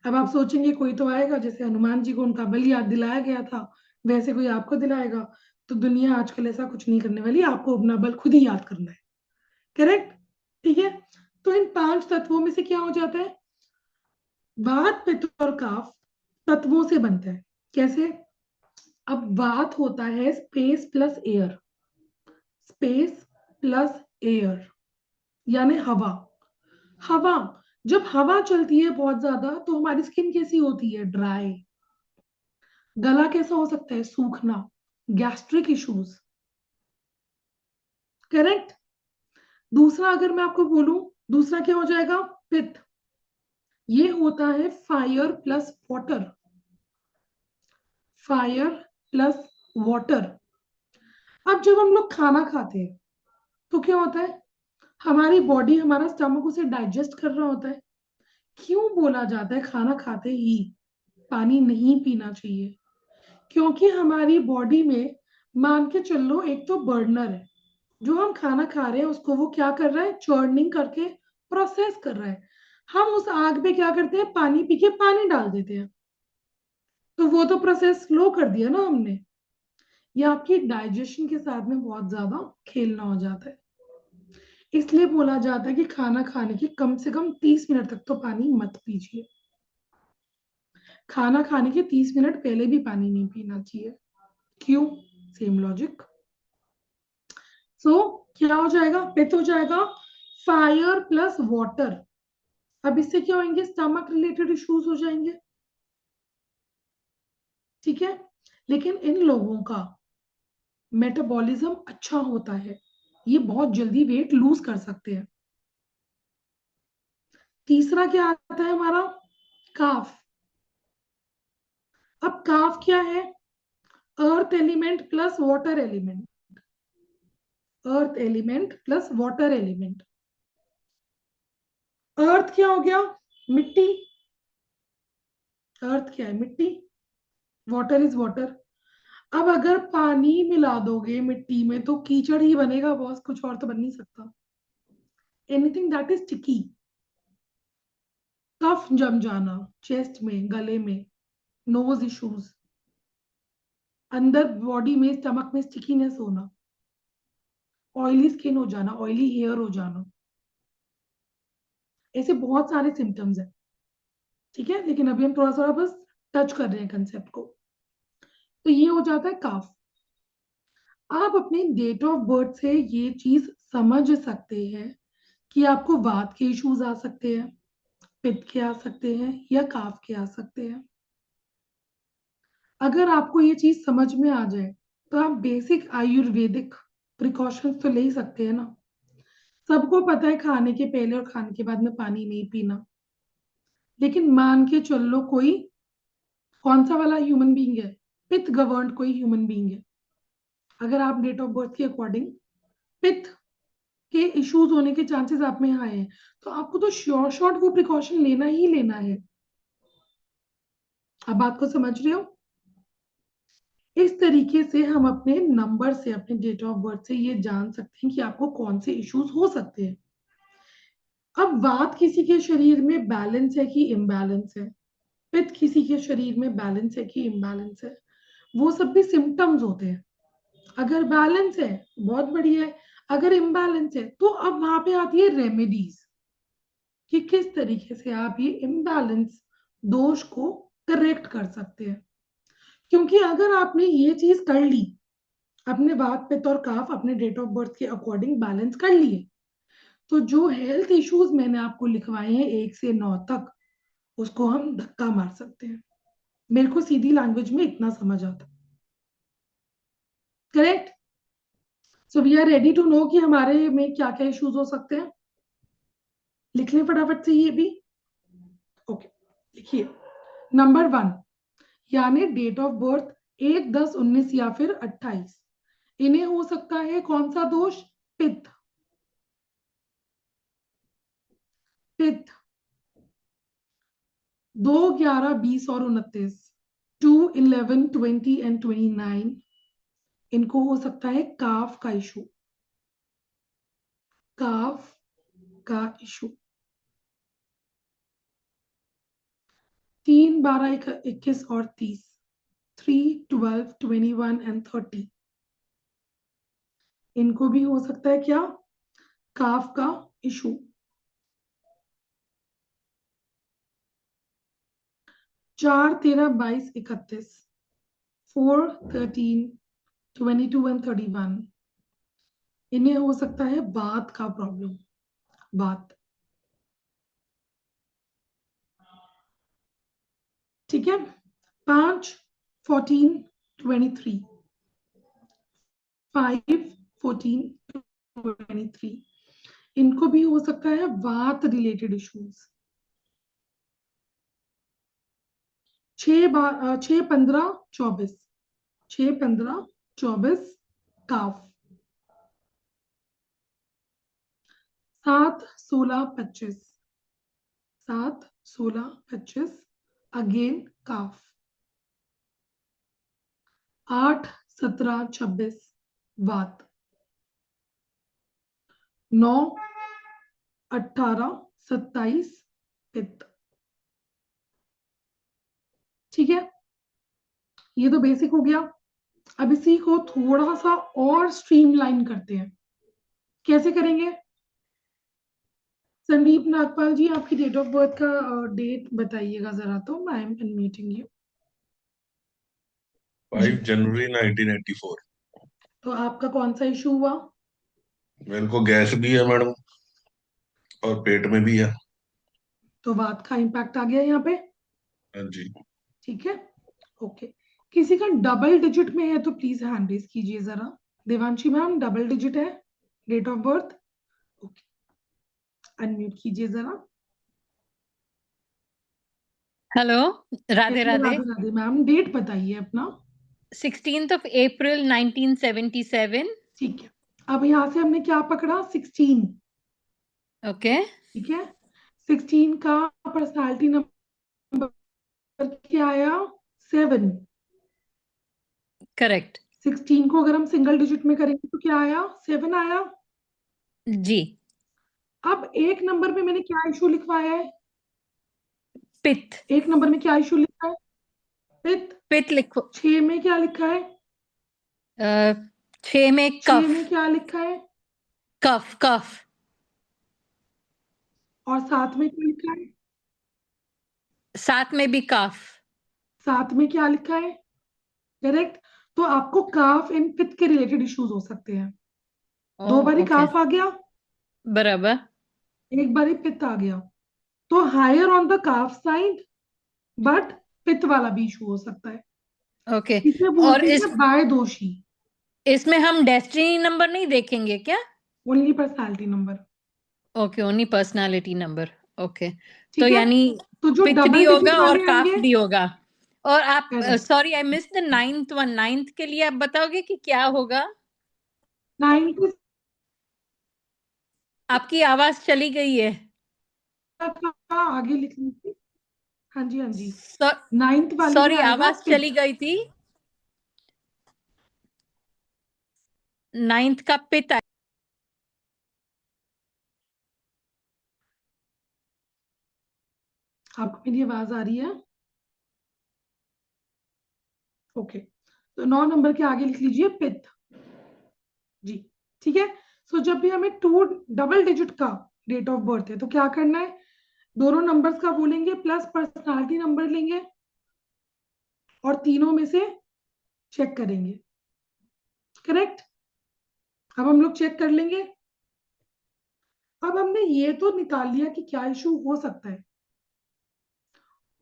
अब आप सोचेंगे कोई तो आएगा, जैसे हनुमान जी को उनका बल याद दिलाया गया था, वैसे कोई आपको दिलाएगा। तो दुनिया आजकल ऐसा कुछ नहीं करने वाली, आपको अपना बल खुद ही याद करना है। करेक्ट? ठीक है। तो इन 5 तत्वों में से क्या हो जाता है? वात, पित्त और कफ तत्वों से बनता है। कैसे? अब वात होता है space plus air, space plus air यानी हवा। हवा, जब हवा चलती है बहुत ज्यादा तो हमारी स्किन कैसी होती है? ड्राई। गला कैसा हो सकता है? सूखना, गैस्ट्रिक इश्यूज। करेक्ट? दूसरा अगर मैं आपको बोलूं, दूसरा क्या हो जाएगा? पित्त। ये होता है fire plus water, fire plus water. अब जब हम लोग खाना खाते हैं तो क्या होता है? हमारी बॉडी, हमारा स्टमक उसे डाइजेस्ट कर रहा होता है। क्यों बोला जाता है खाना खाते ही पानी नहीं पीना चाहिए? क्योंकि हमारी बॉडी में, मान के चल लो, एक तो बर्नर है, जो हम खाना खा रहे हैं उसको वो क्या कर रहा है? चर्निंग करके प्रोसेस कर रहा है। हम उस आग पे क्या करते हैं? पानी पी के पानी डाल देते हैं, तो वो तो प्रोसेस स्लो कर दिया ना हमने। ये आपकी डाइजेशन के साथ में बहुत ज्यादा खेलना हो जाता है। इसलिए बोला जाता है कि खाना खाने के कम से कम 30 मिनट तक तो पानी मत पीजिए। खाना खाने के 30 मिनट पहले भी पानी नहीं पीना चाहिए। क्यों? Same logic. सो क्या हो जाएगा? पित्त हो जाएगा फायर प्लस वाटर। अब इससे क्या होंगे? स्टमक रिलेटेड इश्यूज हो जाएंगे। ठीक है। लेकिन इन लोगों का मेटाबॉलिज्म अच्छा होता है, ये बहुत जल्दी वेट लूज कर सकते हैं। तीसरा क्या आता है हमारा? काफ। अब काफ क्या है? Earth element plus water element, earth element plus water element. Earth क्या हो गया? मिट्टी। अर्थ क्या है? मिट्टी। Water is water. अब अगर पानी मिला दोगे मिट्टी में तो कीचड़ ही बनेगा बॉस, कुछ और तो बन नहीं सकता। एनीथिंग दैट इज स्टिकी, कफ जम जाना चेस्ट में, गले में, नोज इश्यूज, अंदर बॉडी में, स्टमक में स्टिकीनेस होना, ऑयली स्किन हो जाना, ऑयली हेयर हो जाना, ऐसे बहुत सारे सिम्टम्स हैं। ठीक है, लेकिन अभी हम थोड़ा सा बस टच कर रहे हैं कंसेप्ट को। तो ये हो जाता है काफ। आप अपने डेट ऑफ बर्थ से ये चीज समझ सकते हैं कि आपको वात के इश्यूज आ सकते हैं, पित्त के आ सकते हैं, या काफ के आ सकते हैं। अगर आपको ये चीज समझ में आ जाए तो आप बेसिक आयुर्वेदिक प्रिकॉशंस तो ले ही सकते हैं ना। सबको पता है खाने के पहले और खाने के बाद में पानी नहीं पीना, लेकिन मान के चल लो कोई कौन सा वाला ह्यूमन बीइंग है पित्त गवर्नड कोई ह्यूमन बीइंग है, अगर आप डेट ऑफ बर्थ के अकॉर्डिंग पित्त के इश्यूज होने के चांसेस आप में हाई हैं, तो आपको तो श्योर शॉट वो प्रिकॉशन लेना ही लेना है। आप बात को समझ रहे हो? इस तरीके से हम अपने नंबर से, अपने डेट ऑफ बर्थ से ये जान सकते हैं कि आपको कौन से इश्यूज हो सकते हैं। अब बात किसी के शरीर में बैलेंस है कि इम्बैलेंस है, पित्त किसी के शरीर में बैलेंस है कि इम्बैलेंस है, वो सब भी सिम्टम्स होते हैं। अगर बैलेंस है बहुत बढ़िया है, अगर इम्बैलेंस है तो अब वहां पे आती है रेमेडीज कि किस तरीके से आप ये इम्बैलेंस दोष को करेक्ट कर सकते हैं। क्योंकि अगर आपने ये चीज कर ली, अपने वात पित्त और काफ अपने डेट ऑफ बर्थ के अकॉर्डिंग बैलेंस कर लिए, तो जो हेल्थ इश्यूज मैंने आपको लिखवाए हैं 1 से 9 तक, उसको हम धक्का मार सकते हैं। मेरे को सीधी लैंग्वेज में इतना समझ आता, correct? So we are ready to know कि हमारे में क्या क्या इश्यूज हो सकते हैं। लिख लें फटाफट से ये भी। ओके, लिखिए। नंबर 1 यानी डेट ऑफ बर्थ 1, 10, 19 या फिर 28, इन्हें हो सकता है कौन सा दोष? पित्त। पित्त 2, 11, 20 और 29, 2, 11, 20 एंड 29, इनको हो सकता है काफ का इशू। काफ का इशू 3, 12, 21 और 30, 3, 12, 21 एंड 30, इनको भी हो सकता है क्या? काफ का इशू। 4, 13, 22, 31, 4, 13, 22 एंड 31, इन्हें हो सकता है बात का प्रॉब्लम। बात, ठीक है। 5, 14, 23, 5, 14, 23, इनको भी हो सकता है बात रिलेटेड इश्यूज। 6, 15, 24, 6, 15, 24 काफ। 7, 16, 25, 7, 16, 25 अगेन काफ। 8, 17, 26 वात। 9, 18, 27 पित्त। ठीक है, ये तो बेसिक हो गया। अब इसी को थोड़ा सा और स्ट्रीमलाइन करते हैं। कैसे करेंगे? संदीप नागपाल जी, आपकी डेट ऑफ बर्थ का डेट बताइएगा जरा, तो आई एम अनम्यूटिंग यू। 5 जनवरी 1984। तो आपका कौन सा इशू हुआ? मेरे को गैस भी है मैडम, और पेट में भी है। तो वात का इम्पैक्ट आ गया यहाँ पे। हाँ जी। ठीक है, ओके। किसी का डबल डिजिट में है तो प्लीज हैंड रेज कीजिए जरा। देवांशी मैम, डबल डिजिट है date of birth? Okay, unmute कीजिए जरा। Hello, Radhe Radhe. Radhe Radhe ma'am, date बताइए अपना। 16th of April 1977. ठीक है, अब यहाँ से हमने क्या पकड़ा? 16। ओके, ठीक है, 16 का पर्सनालिटी नंबर क्या आया? 7। करेक्ट 16 को अगर हम सिंगल डिजिट में करेंगे तो क्या आया? 7 आया। जी। अब एक नंबर में मैंने क्या इशू लिखवाया है? पित्त। एक नंबर में क्या इशू लिखा है? पित्त। पित्त लिखो। 6 में क्या लिखा है? 6 में 6 में कफ। क्या लिखा है? कफ कफ। और 7 में क्या लिखा है? 7 में भी कफ। 7 में क्या लिखा है? करेक्ट। तो आपको काफ एंड पित्त के रिलेटेड इश्यूज हो सकते हैं। 2 बारी ओके, काफ आ गया, बराबर। 1 बारी पित्त आ गया, तो higher on the calf side, but पित्त वाला भी इशू हो सकता है। ओके, इसे और बोलते हैं बाय दोषी। इसमें हम डेस्टिनी नंबर नहीं देखेंगे क्या? Only personality number. Okay, only personality number. Okay, तो ठीक है, यानी तो जो पित्त भी डबल होगा डिजिट और वाले काफ आएंगे, भी होगा, और आप Correct. Sorry I miss the 9th one, 9th के लिए आप बताओगे कि क्या होगा? 9th आपकी आवाज चली गई है। का आगे लिख लीजिए। हाँ जी, हाँ जी। 9th वाले में सॉरी आएगा आवाज पिट। चली गई थी। 9th का पित आपको मेरी आवाज आ रही है? ओके, तो 9 नंबर के आगे लिख लीजिए पित जी। ठीक है। सो जब भी हमें 2 डबल डिजिट का डेट ऑफ बर्थ है तो क्या करना है, दोनों नंबर्स का बोलेंगे प्लस पर्सनालिटी नंबर लेंगे और तीनों में से चेक करेंगे। करेक्ट। अब हम लोग चेक कर लेंगे। अब हमने ये तो निकाल लिया कि क्या इशू हो सकता है,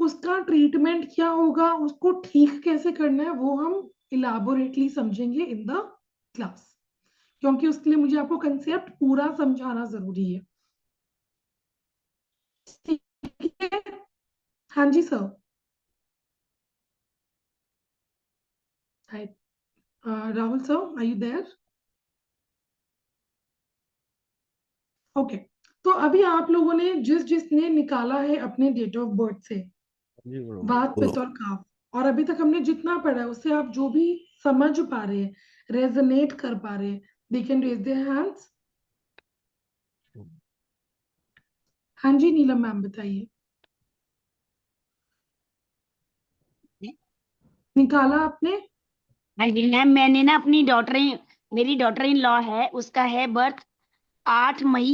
उसका ट्रीटमेंट क्या होगा, उसको ठीक कैसे करना है, वो हम इलाबोरेटली समझेंगे इन द क्लास, क्योंकि उसके लिए मुझे आपको कंसेप्ट पूरा समझाना जरूरी है। ठीक है। हाँ जी sir. Rahul sir, are you there? Okay. तो अभी आप लोगों ने जिसने निकाला है अपने डेट ऑफ बर्थ से जी मैडम वात बोलो। पित्त और काफ, और अभी तक हमने जितना पढ़ा है उससे आप जो भी समझ पा रहे हैं, रेजोनेट कर पा रहे हैं, they can raise their hands. हाँ जी नीलम मैम बताइए। निकाला आपने? हाँ जी मैम, मैंने ना अपनी मेरी डॉटर इन लॉ है, उसका है बर्थ 8 मई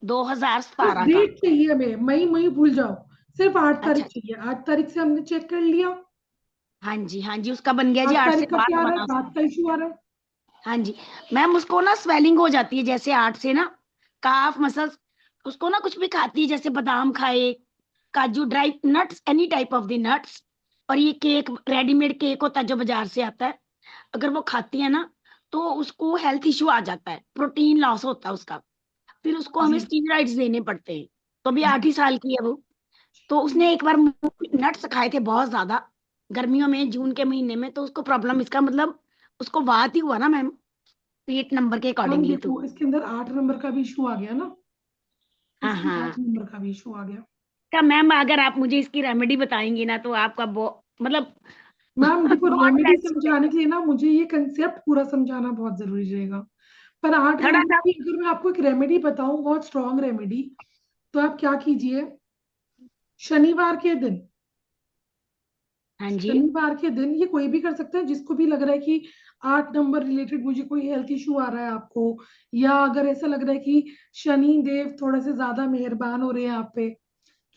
2017 का। डेट चाहिए हमें, मई मई भूल जाओ, सिर्फ 8 तारीख अच्छा, चाहिए। 8 तारीख से हमने चेक कर लिया। हाँ जी, उसका बन गया जी, 8 8 से तारीख का बाद क्या आ रहा बना है, उसका। बात का इशू आ रहा है। हाँ जी मैम, उसको ना स्वेलिंग हो जाती है जैसे 8 से ना, काफ मसल्स, उसको ना कुछ भी खाती है जैसे बादाम खाए, काजू, dry nuts, any type of the nuts, और ये केक, रेडीमेड केक होता है जो बाजार से आता है, अगर वो खाती है ना तो उसको हेल्थ इश्यू आ जाता है, प्रोटीन लॉस होता है उसका, फिर उसको हमें जी स्टीरॉइड्स देने पड़ते हैं। तो अभी 8 ही साल की है वो, तो उसने एक बार नट्स खाए थे बहुत ज्यादा गर्मियों में, जून के महीने में, तो उसको प्रॉब्लम, इसका मतलब उसको बात ही हुआ ना मैम, पेट नंबर के मैम अकॉर्डिंगली। तो देखो, इसके अंदर 8 नंबर का भी इशू आ गया ना, हाँ इसमें 8 हाँ, नंबर का भी इशू आ गया। क्या मैम, अगर आप मुझे इसकी रेमेडी बताएंगी ना तो आपका मतलब मैम देखो, बहुत रेमेडी बेस्ट समझाने के लिए ना मुझे ये कंसेप्ट पूरा समझाना बहुत जरूरी रहेगा। पर 8 थोड़ा नंबर सा। की अगर मैं आपको एक रेमेडी बताऊं, बहुत स्ट्रॉन्ग रेमेडी, तो आप क्या कीजिए, शनिवार के दिन, हाँ जी, शनिवार के दिन ये कोई भी कर सकता है जिसको भी लग रहा है कि 8 नंबर रिलेटेड मुझे कोई हेल्थ इशू आ रहा है आपको, या अगर ऐसा लग रहा है कि शनि देव थोड़े से ज्यादा मेहरबान हो रहे हैं आप पे,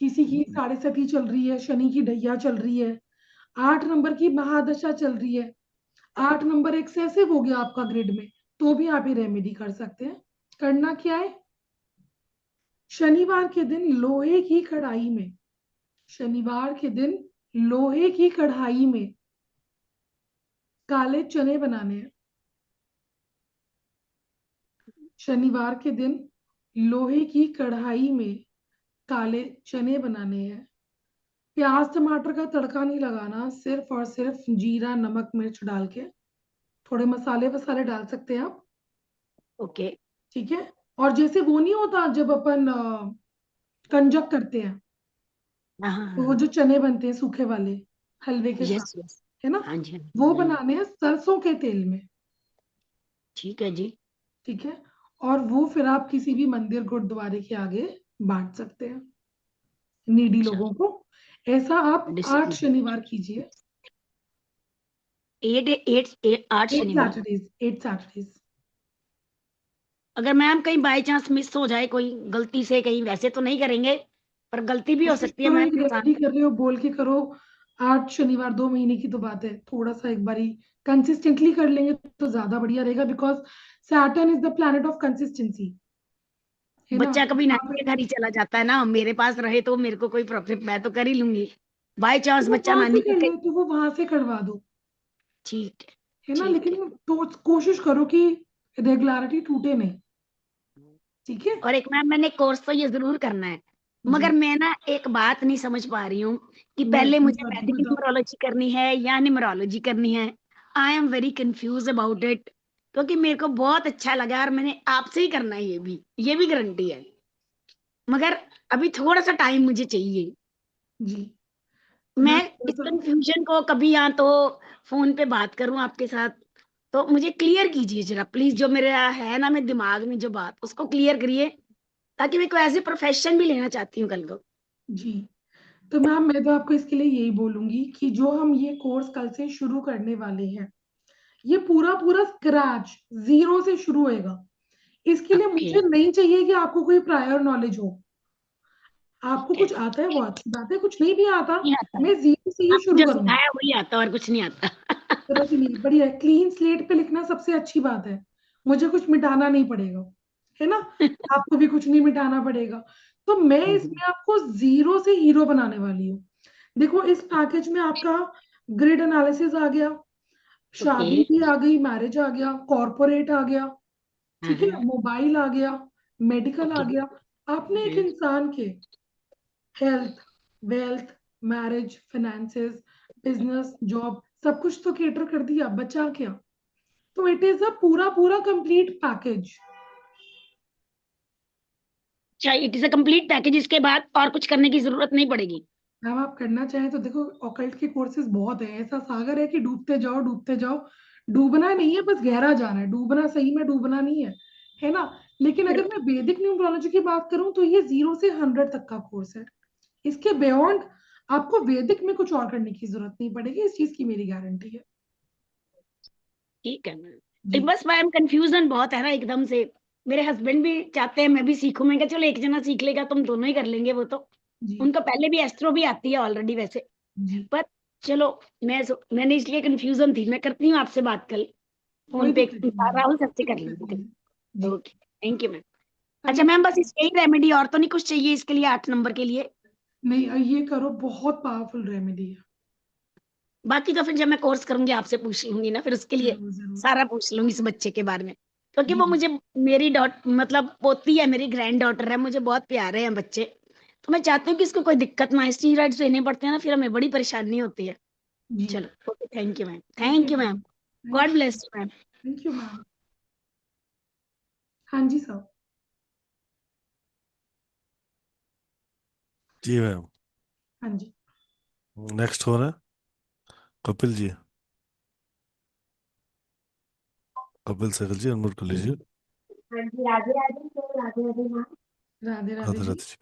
किसी की 7.5 चल रही है, शनि की ढैया चल रही है, 8 नंबर की महादशा चल रही है, 8 नंबर एक्सेसिव हो गया आपका ग्रिड में, तो भी आप ये रेमेडी कर सकते हैं। करना क्या है, शनिवार के दिन लोहे की कढ़ाई में, शनिवार के दिन लोहे की कढ़ाई में काले चने बनाने हैं। शनिवार के दिन लोहे की कढ़ाई में काले चने बनाने हैं। प्याज टमाटर का तड़का नहीं लगाना, सिर्फ और सिर्फ जीरा नमक मिर्च डाल के, थोड़े मसाले वसाले डाल सकते हैं आप। ओके, ठीक है। और जैसे वो नहीं होता जब अपन कंजक करते हैं, हाँ हाँ तो वो हाँ, जो चने बनते हैं सूखे वाले हलवे के साथ, यस यस, है ना, हाँ जी, वो बनाने हैं सरसों के तेल में। ठीक है जी। ठीक है। और वो फिर आप किसी भी मंदिर गुरुद्वारे के आगे बांट सकते हैं नीडी अच्छा, लोगों को। ऐसा आप 8 डिस्ट्रीब्यूट, शनिवार कीजिए। 8 8 शनिवार। Saturdays, 8 Saturdays. अगर मैम कहीं बाई चांस मिस हो जाए कोई गलती से, कहीं, वैसे तो नहीं करेंगे पर गलती भी हो कोशिश सकती है करो, मैम एक इंसान। रेमेडी कर रहे हो बोल के करो। 8 शनिवार 2 महीने की तो बात है, थोड़ा सा एक बारी कंसिस्टेंटली कर लेंगे तो ज्यादा बढ़िया रहेगा, because Saturn is the planet of consistency, है ना। बच्चा कभी आप नानी के घर ही चला जाता है ना, मेरे पास रहे तो मेरे को कोई प्रॉब्लम, मैं तो कर ही लूंगी। बाई चांस वो बच्चा वहां से नानी कर के, ले तो वो वहां से करवा दो, ठीक है ना, ठीक है। लेकिन तो कोशिश करो कि रेगुलरिटी टूटे नहीं। ठीक है। और एक मैम, मैंने कोर्स तो ये जरूर करना है, मगर जी मैं ना एक बात नहीं समझ पा रही हूँ कि मैं पहले मुझे बताती वैदिक बताती न्यूमरोलॉजी करनी है या न्यूमरोलॉजी करनी है। I am very confuse about it, क्योंकि मेरे को बहुत अच्छा लगा और मैंने आपसे ही करना है, ये भी गारंटी है, मगर अभी थोड़ा सा टाइम मुझे चाहिए। जी मैं मैं इस थोड़ा सा कंफ्यूजन को कभी या तो फोन पे बात करूं आपके साथ, तो मुझे क्लियर कीजिए जरा प्लीज, जो मेरा है ना मेरे दिमाग में जो बात, उसको क्लियर करिए, ताकि मैं कोई ऐसे प्रोफेशन भी लेना चाहती हूँ कल को। जी तो मैम मैं तो आपको इसके लिए यही बोलूंगी कि जो हम ये कोर्स कल से शुरू करने वाले हैं, ये पूरा पूरा स्क्रैच जीरो से शुरू होएगा। इसके लिए ओके, मुझे नहीं चाहिए कि आपको कोई प्रायर नॉलेज हो। आपको ठीक है। कुछ आता है वो अच्छी बात है, कुछ नहीं भी आता नहीं आता, मैं जीरो से ही आपने शुरू जो करूंगी। सिखाया वही आता और कुछ नहीं आता। जरूरत ही नहीं, बढ़िया क्लीन स्लेट पे लिखना सबसे अच्छी बात है। मुझे कुछ मिटाना नहीं पड़ेगा, है ना। आपको भी कुछ नहीं मिटाना पड़ेगा। तो मैं इसमें आपको जीरो से हीरो बनाने वाली हूँ। देखो इस पैकेज में आपका ग्रिड एनालिसिस आ गया, ओके, शादी भी आ गई, मैरिज आ गया, कॉर्पोरेट आ गया, ठीक है, मोबाइल आ गया, मेडिकल आ ओके, गया। आपने एक इंसान के health, wealth, marriage, finances, business, job सब कुछ तो केटर कर दिया, बचा क्या। तो इट इज अ पूरा पूरा कंप्लीट पैकेज। अच्छा, it is a complete package, इसके बाद और कुछ करने की जरूरत नहीं पड़ेगी। मैम आप करना चाहें तो देखो ऑकल्ट के कोर्सेज बहुत है, ऐसा सागर है कि डूबते जाओ डूबते जाओ। डूबना नहीं है, बस गहरा जाना है, डूबना सही में डूबना नहीं है ना। लेकिन अगर मैं वैदिक न्यूमरोलॉजी की बात करूं तो ये 0 से 100 तक का कोर्स है। इसके बियॉन्ड आपको वैदिक में कुछ और करने की जरूरत नहीं पड़ेगी, इस चीज की मेरी गारंटी है। ठीक है मैम। जी बस मैम कंफ्यूजन बहुत है ना एकदम से। मेरे हस्बैंड भी चाहते हैं मैं भी सीखूं, मैं कहा चलो एक जना सीख लेगा, तुम दोनों ही कर लेंगे वो तो। जी उनको पहले भी एस्ट्रो भी आती है ऑलरेडी वैसे। जी पर चलो, मैंने इसलिए कंफ्यूजन थी, मैं करती हूँ आपसे बात कल कोई फोन पे, दिक्कत नहीं है, राहुल सबसे कोई कर दिक्कत लेंगे। नहीं है। जी ओके, थैंक यू मैम। अच्छा थैंक मैम, बस इस यही रेमेडी, और तो नहीं कुछ चाहिए इसके लिए 8 नंबर के लिए? नहीं ये करो, बहुत पावरफुल रेमेडी है। बाकी तो फिर जब मैं कोर्स करूंगी आपसे पूछ लूंगी ना, फिर उसके लिए जरूर जरूर। सारा पूछ लूंगी इस बच्चे के बारे में, क्योंकि जी वो मुझे, मेरी डॉट मतलब पोती है, मेरी ग्रैंड डॉटर है, मुझे बहुत प्यारे हैं बच्चे। तो मैं चाहती हूँ कि इसको कोई दिक्कत ना आए, स्टीरॉइड्स देने पड़ते हैं ना, फिर हमें बड़ी परेशानी होती है। जी चलो okay, thank you ma'am, okay thank you ma'am, thank God you, bless you ma'am. Thank you ma'am. हाँ जी सर। जी मैम। हाँ जी नेक्स्ट हो रहा है कपिल जी। कपिल सहगल जी अनम्यूट कर लीजिए। हाँ जी, Radhe Radhe sir, Radhe Radhe ma'am. Radhe Radhe Radhe ji. Radhe ji.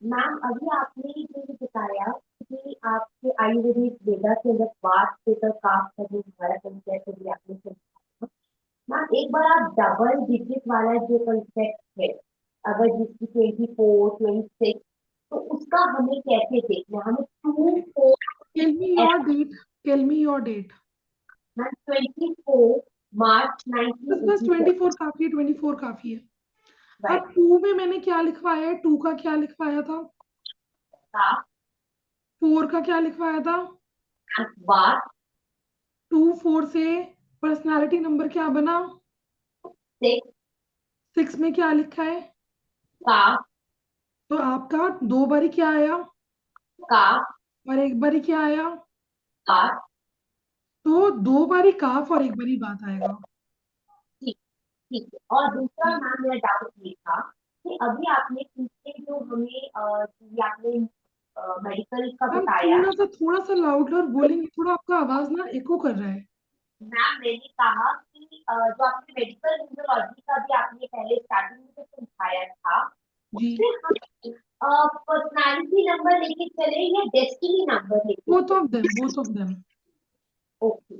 Ma'am अभी आपने जो बताया कि आपके आयुर्वेदिक वेदा के अंदर बात से तो काफ का जो हमारा कंसेप्ट भी आपने समझाया। मैम एक बार आप डबल डिजिट वाला जो कंसेप्ट है, अगर जिसकी 24, 26, तो उसका हमें कैसे देखना है? हमें 2, 4 tell me your date, tell me your date. 24 March बस बस 1984 24 काफी है, 24 काफी है। राइट। अब 2 में मैंने क्या लिखवाया है, 2 का क्या लिखवाया था, का 4 का क्या लिखवाया था। बार 2 4 से पर्सनालिटी नंबर क्या बना, 6 6 में क्या लिखा है। का तो आपका 2 बारी क्या आया का और 1 बारी क्या आया। बार। तो 2 बारी काफ और 1 बारी बात आएगा। ठीक ठीक है। और दूसरा मैम मेरा डाउट ये था कि अभी आपने पीछे जो हमें ये आपने मेडिकल का मैम बताया। थोड़ा सा लाउडर बोलेंगे, थोड़ा आपका आवाज ना एको कर रहा है। मैम मैंने कहा कि जो आपने मेडिकल न्यूरोलॉजी का भी आपने पहले स्टार्टिंग में जो समझाया था, जी उसमें हम पर्सनालिटी नंबर लेके चले या डेस्टिनी नंबर लेके बोथ चले? Of them, both of them. Okay,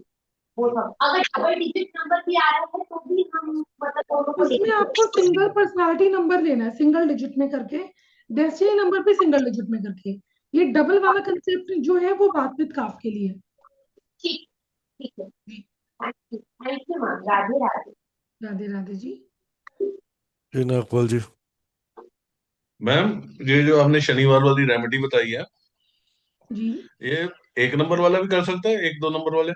वो सब अगर डबल डिजिट नंबर भी आ रहा है तो भी हम मतलब दोनों को उसमें लेके आपको चले। सिंगल पर्सनालिटी नंबर लेना है, सिंगल डिजिट में करके, डेस्टिनी नंबर भी सिंगल डिजिट में करके। ये डबल वाला कंसेप्ट जो है वो बात विद काफ के लिए है। ठीक ठीक है। जी thank you ma'am, Radhe Radhe. Radhe Radhe ji. जी नागपाल जी। मैम ये जो आपने शनिवार वाली रेमेडी बताई है, जी ये 1 नंबर वाला भी कर सकता है, 1 2 नंबर वाले?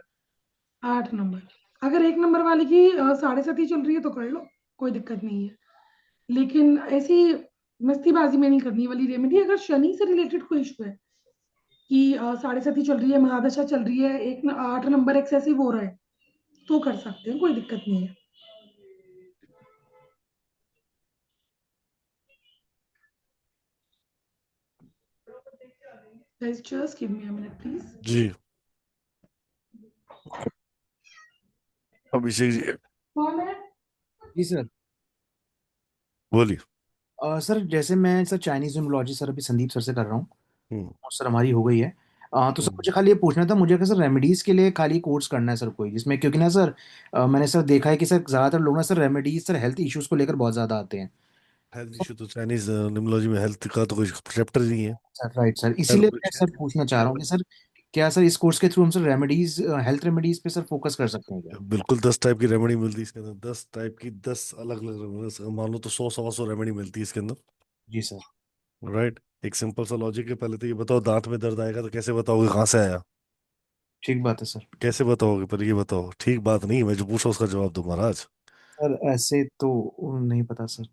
8 नंबर, अगर 1 नंबर वाले की 7.5 चल रही है तो कर लो, कोई दिक्कत नहीं है। लेकिन ऐसी मस्तीबाजी में नहीं करनी, ये वाली रेमेडी। अगर शनि से रिलेटेड कोई इशू है कि 7.5 चल रही है, महादशा चल रही है, 8 नंबर एक्सेसिव हो रहा है, तो कर सकते हैं, कोई दिक्कत नहीं है। Guys, just give me a minute, please. जी अभिषेक जी कौन है? जी सर। बोलिए। सर जैसे मैं सर चाइनीज न्यूमरोलॉजी सर अभी संदीप सर से कर रहा हूँ, हम्म, और सर हमारी हो गई है। तो सर हम्म, मुझे खाली ये पूछना था, मुझे क्या सर रेमेडीज के लिए खाली कोर्स करना है सर कोई, जिसमें क्योंकि ना सर मैंने सर देखा है कि सर ज्यादातर लोग ना sir remedies sir health issues को लेकर बहुत ज्यादा आते हैं। हेल्थ इशू तो चाइनीज न्यूमरोलॉजी में हेल्थ का तो कोई चैप्टर ही नहीं है। सर राइट सर, हर इसीलिए कुछ मैं सर पूछना चाह रहा हूँ कि सर क्या सर इस कोर्स के थ्रू हम सर रेमेडीज हेल्थ रेमेडीज पे सर फोकस कर सकते हैं क्या? बिल्कुल 10 टाइप की रेमेडी मिलती है इसके अंदर, 10 टाइप की, 10 अलग अलग, मान लो तो 100 रेमेडी मिलती है इसके अंदर। जी सर। राइट। एक सिंपल सा लॉजिक है, पहले तो ये बताओ दांत में दर्द आएगा तो कैसे बताओगे कहाँ से आया? ठीक बात है सर। कैसे बताओगे? पर ये बताओ, ठीक बात नहीं, मैं जो पूछा उसका जवाब दो महाराज। सर ऐसे तो नहीं पता सर।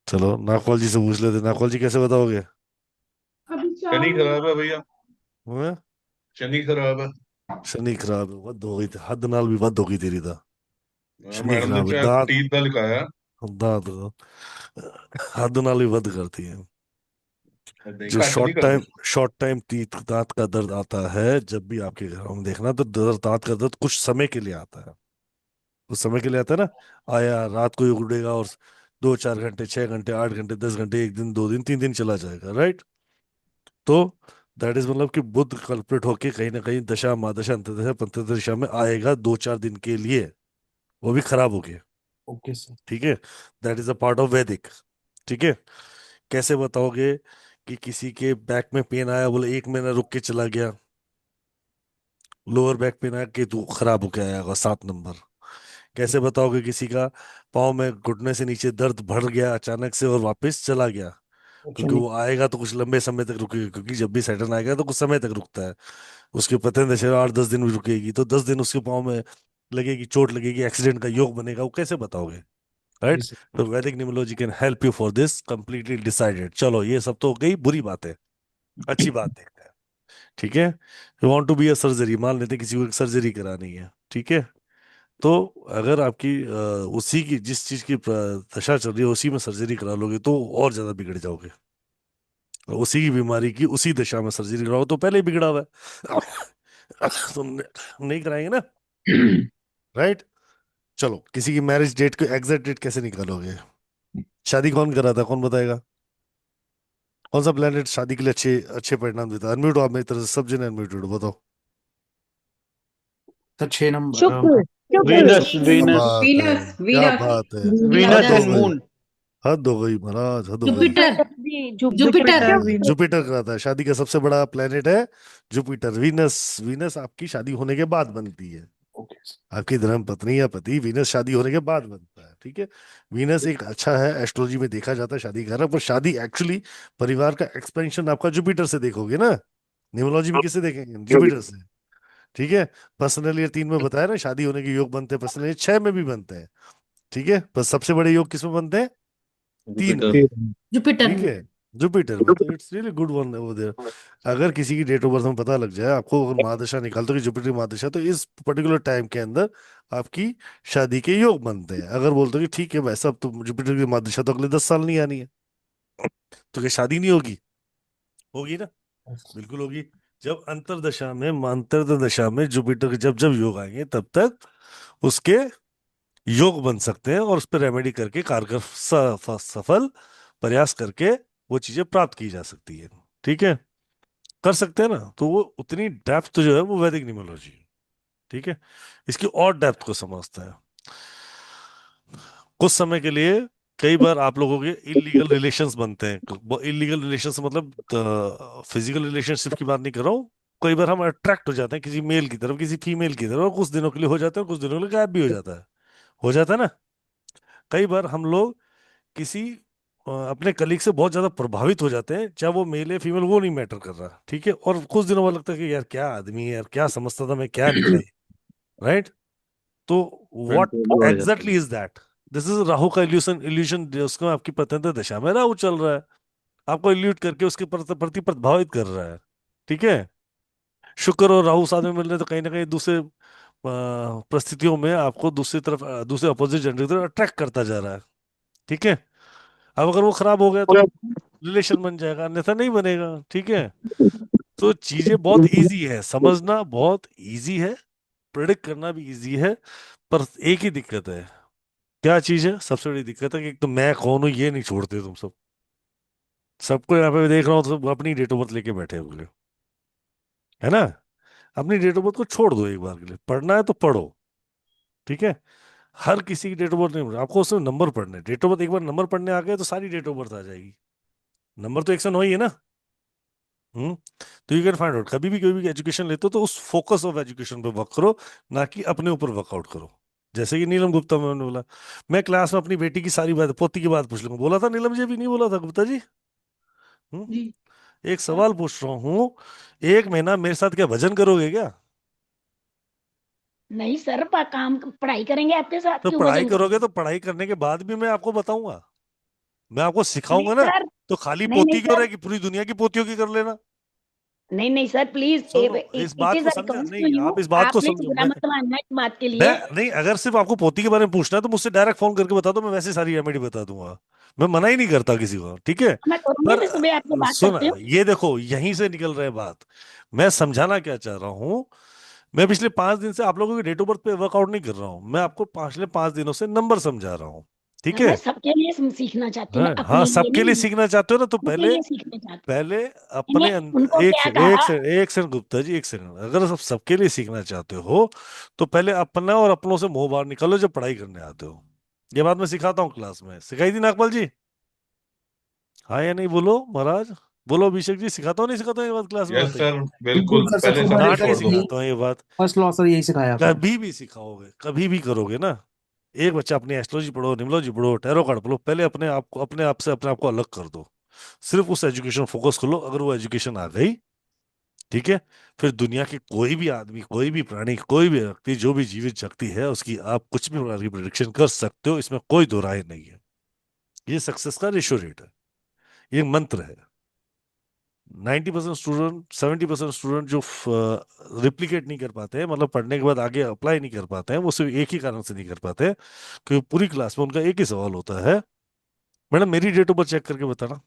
चलो नागपाल जी से पूछ लेते, नागपाल जी कैसे बताओगे? अभी शनि 4 खराब है भैया, हैं? शनि खराब है। शनि खराब है, वध हो गई थी, हद नाल भी वध हो गई तेरी दा। शनि मैडम ने खराब है, चाहे दांत, टीथ का लिखाया। दांत हद नाल भी वध करती है। जो देखा शनि खराब। शॉर्ट टाइम तीत दांत का दर्द आता है, जब भी आपके घर में देखना तो दर्द, दांत का दर्द कुछ समय के लिए आता है। कुछ समय के लिए आता है ना। आया रात को ही उड़ेगा और 2-4 घंटे, 6 घंटे, 8 घंटे, 10 घंटे, एक दिन, 2 दिन, 3 दिन चला जाएगा। राइट। तो दैट इज मतलब कि बुध कल्प्रिट होके कहीं ना कहीं दशा, महादशा, अंतर्दशा, पंचदशा में आएगा 2-4 दिन के लिए, वो भी खराब हो गया। Okay sir. ठीक है। That is a part of वैदिक। ठीक है। कैसे बताओगे कि किसी के बैक में पेन आया, बोले 1 महीना रुक के चला गया? लोअर बैक पेन आया कि तू खराब होके आया होगा 7 नंबर। कैसे बताओगे किसी का पाँव में घुटने से नीचे दर्द बढ़ गया अचानक से और वापस चला गया? अच्छा क्योंकि वो आएगा तो कुछ लंबे समय तक रुकेगा, क्योंकि जब भी सैटर्न आएगा तो कुछ समय तक रुकता है। उसके पतन दशा 8-10 दिन भी रुकेगी, तो 10 दिन उसके पाँव में लगेगी, चोट लगेगी, एक्सीडेंट का योग बनेगा, वो कैसे बताओगे? जी राइट। सर। तो Vedic numerology can help you for this, completely decided. चलो ये सब तो हो गई बुरी बात है। अच्छी बात देखते हैं। ठीक है। You want to be a surgery, मान लेते हैं किसी को एक सर्जरी करानी है। ठीक है। तो अगर आपकी उसी की जिस चीज की दशा चल रही है उसी में सर्जरी करा लोगे तो और ज्यादा बिगड़ जाओगे। और उसी की बीमारी की उसी दशा में सर्जरी कराओ तो पहले ही बिगड़ा हुआ है। तो नहीं कराएंगे ना। राइट। चलो किसी की मैरिज डेट को एग्जैक्ट डेट कैसे निकालोगे? शादी कौन कराता है, कौन बताएगा? कौन सा प्लेनेट शादी के लिए अच्छे अच्छे परिणाम देता है? अनम्यूट हो आप, मेरी तरफ से सब जने अनम्यूटेड हो, बताओ। सर 6 नंबर शुक्र शुक्र वीनस शुक्र क्या वीनस बात है, वीनस क्या वीनस बात है। वीनस हद वीनस हो एंड गई, मून। हद हो गई महाराज, हद हो गई। जुपिटर जुपिटर जुपिटर शुक्र जुपिटर कराता है, शादी का सबसे बड़ा प्लेनेट है जुपिटर। वीनस, वीनस आपकी शादी होने के बाद बनती है। Okay sir. आपकी धर्म पत्नी या पति वीनस शादी होने के बाद बनता है। ठीक है। वीनस एक अच्छा है, एस्ट्रोलॉजी में देखा जाता है शादी का कारण, पर शादी एक्चुअली परिवार का एक्सपेंशन आपका जुपिटर से देखोगे ना। न्यूमरोलॉजी में किससे देखेंगे? जुपिटर से। ठीक है। पर्सनल ईयर 3 में बताया ना शादी होने के योग बनते हैं, पर्सनल ईयर 6 में भी बनते हैं। ठीक है। पर सबसे बड़े योग किसमें बनते हैं? 3 में। जुपिटर ठीक में है। जुपिटर में, तो it's really good one over there. अगर किसी की डेट ऑफ बर्थ में पता लग जाए आपको, अगर महादशा निकालते हो कि जुपिटर की महादशा, तो इस पर्टिकुलर टाइम के अंदर आपकी शादी के योग बनते हैं। अगर बोलते हो कि ठीक है भाई साहब, तो जुपिटर की महादशा तो अगले 10 साल नहीं आनी है, तो क्या शादी नहीं होगी? होगी ना। बिल्कुल होगी। जब अंतरदशा में जुपिटर के जब जब योग आएंगे तब तक उसके योग बन सकते हैं, और उस पर रेमेडी करके कारगर सफल प्रयास करके वो चीजें प्राप्त की जा सकती है। ठीक है। कर सकते हैं ना, तो वो उतनी डेप्थ जो है वो वैदिक न्यूमरोलॉजी है। ठीक है। इसकी और डेप्थ को समझता है। कुछ समय के लिए कई बार आप लोगों के इलीगल रिलेशंस बनते हैं। इलीगल रिलेशंस मतलब फिजिकल रिलेशनशिप की बात नहीं कर रहा हूँ। कई बार हम अट्रैक्ट हो जाते हैं किसी मेल की तरफ, किसी फीमेल की तरफ, और कुछ दिनों के लिए हो जाते हैं, कुछ दिनों के लिए गायब भी हो जाता है। हो जाता है ना। कई बार हम लोग किसी अपने कलीग से बहुत ज्यादा प्रभावित हो जाते हैं, चाहे वो मेल है फीमेल, वो नहीं मैटर कर रहा। ठीक है। और कुछ दिनों बाद लगता है कि यार क्या आदमी है यार, क्या समझता था मैं, क्या निकला ये। राइट। तो what exactly is that? This is Rahu का इल्यूशन। इल्यूशन उसको आपकी पतंत्र दशा में राहु चल रहा है। आपको इल्यूट करके उसके प्रति प्रभावित कर रहा है। ठीक है। शुक्र और राहु साथ में मिल रहे हैं, तो कहीं ना कहीं दूसरे परिस्थितियों में आपको दूसरी तरफ दूसरे अपोजिट जेंडर की तरफ अट्रैक्ट करता जा रहा है। ठीक है। अब अगर वो खराब हो गया तो रिलेशन बन जाएगा, अन्यथा नहीं बनेगा। ठीक है। तो चीजें बहुत इजी है, समझना बहुत इजी है, प्रेडिक्ट करना भी इजी है। पर एक ही दिक्कत है। क्या चीज है सबसे बड़ी दिक्कत है कि एक तो मैं कौन हूं ये नहीं छोड़ते तुम सब। सबको यहाँ पे देख रहा हूँ तो सब अपनी डेट ऑफ बर्थ लेके बैठे हुए हैं, है ना। अपनी डेट ऑफ बर्थ को छोड़ दो एक बार के लिए, पढ़ना है तो पढ़ो। ठीक है। हर किसी की डेट ऑफ बर्थ नहीं पढ़ना, आपको उसमें नंबर पढ़ने हैं। डेट ऑफ बर्थ एक बार नंबर पढ़ने आ गए तो सारी डेट ऑफ बर्थ आ जाएगी। नंबर तो एक से 9 ही है ना। हम्म। तो यू कैन फाइंड आउट, कभी भी कोई भी एजुकेशन लेते हो तो उस फोकस ऑफ एजुकेशन पे वर्क करो, ना कि अपने ऊपर वर्कआउट करो। जैसे कि नीलम गुप्ता मैंने बोला, मैं क्लास में अपनी बेटी की सारी बात, पोती की बात पूछ लूंगा, बोला था नीलम जी, भी नहीं बोला था गुप्ता जी। हम्म। जी एक सवाल पूछ रहा हूँ, 1 महीना मेरे साथ क्या भजन करोगे क्या? नहीं सर, काम पढ़ाई करेंगे आपके साथ, तो क्यों पढ़ाई भजन करोगे करेंगे? तो पढ़ाई करने के बाद भी मैं आपको बताऊंगा, मैं आपको नहीं सिखाऊंगा ना। सर, तो खाली नहीं नहीं पोती क्यों सर, रहेगी, पूरी दुनिया की पोतियों की कर लेना। नहीं नहीं सर, प्लीज, सुनो, इस इट बात इज को अ समझा रिक्वेस्ट टू नहीं, यू। आप इस बात को आपने समझो। बुरा मत मानना इस बात के मैं लिए। नहीं, अगर सिर्फ आपको पोती के बारे में पूछना है तो मुझसे डायरेक्ट फोन करके बता दो, मैं वैसे सारी रेमेडी बता दूंगा। मैं मना ही नहीं करता किसी को। ठीक है। मैं करूंगी, पर मैं सुबह आपसे बात सुन, करती हूँ। ये देखो यहीं से निकल रहे बात। मैं समझाना क्या चाह रहा हूँ, मैं पिछले 5 दिन से आप लोगों की डेट ऑफ बर्थ पे वर्कआउट नहीं कर रहा हूँ, मैं आपको पिछले 5 दिनों से नंबर समझा रहा हूँ। ठीक हाँ, मैं है। सबके लिए सीखना चाहती हूँ, मैं हाँ हाँ, अपने लिए सबके लिए नहीं, सीखना चाहते हो ना, तो उनके पहले लिए सीखना चाहती हूँ। पहले अपने मैंने उनको एक क्या से एक कहा? से एक सेकंड गुप्ता जी, एक सेकंड, अगर सब सबके लिए सीखना चाहते हो तो पहले अपना और अपनों से मुंह बाहर निकालो जब पढ़ाई करने आते हो। ये बात मैं सिखाता हूँ क्लास में, सिखाई थी नागपाल जी? हाँ या नहीं बोलो महाराज, बोलो अभिषेक जी, सिखाता हूँ नहीं सिखाता हूँ ये बात क्लास में, यस बताइए। सर, बिल्कुल बिल्कुल सर, पहले सबसे पहले सबको डांट सर के छोड़ दो। यही सिखाता हूँ ये बात। फर्स्ट लॉ सर यही सिखाया आपने। कभी भी सिखाओगे, कभी भी करोगे ना, एक बच्चा अपनी एस्ट्रोलॉजी पढ़ो, न्यूमरोलॉजी पढ़ो, टैरो कार्ड पढ़ो, पहले अपने आप को, अपने आप से अपने आप को अलग कर दो। सिर्फ उस एजुकेशन फोकस कर लो, अगर वो एजुकेशन आ गई, ठीक है, फिर दुनिया के कोई भी आदमी, कोई भी प्राणी, कोई भी व्यक्ति, जो भी जीवित शक्ति है उसकी आप कुछ भी प्रकार की प्रिडिक्शन कर सकते हो, इसमें कोई दो राय नहीं है। ये सक्सेस का रेशो रेट है, ये मंत्र है। 90% स्टूडेंट, 70% स्टूडेंट जो रिप्लिकेट नहीं कर पाते हैं, मतलब पढ़ने के बाद आगे अप्लाई नहीं कर पाते हैं, वो सिर्फ एक ही कारण से नहीं कर पाते हैं, क्योंकि पूरी क्लास में उनका एक ही सवाल होता है, मैडम मेरी डेट ऑफ बर्थ चेक करके बताना,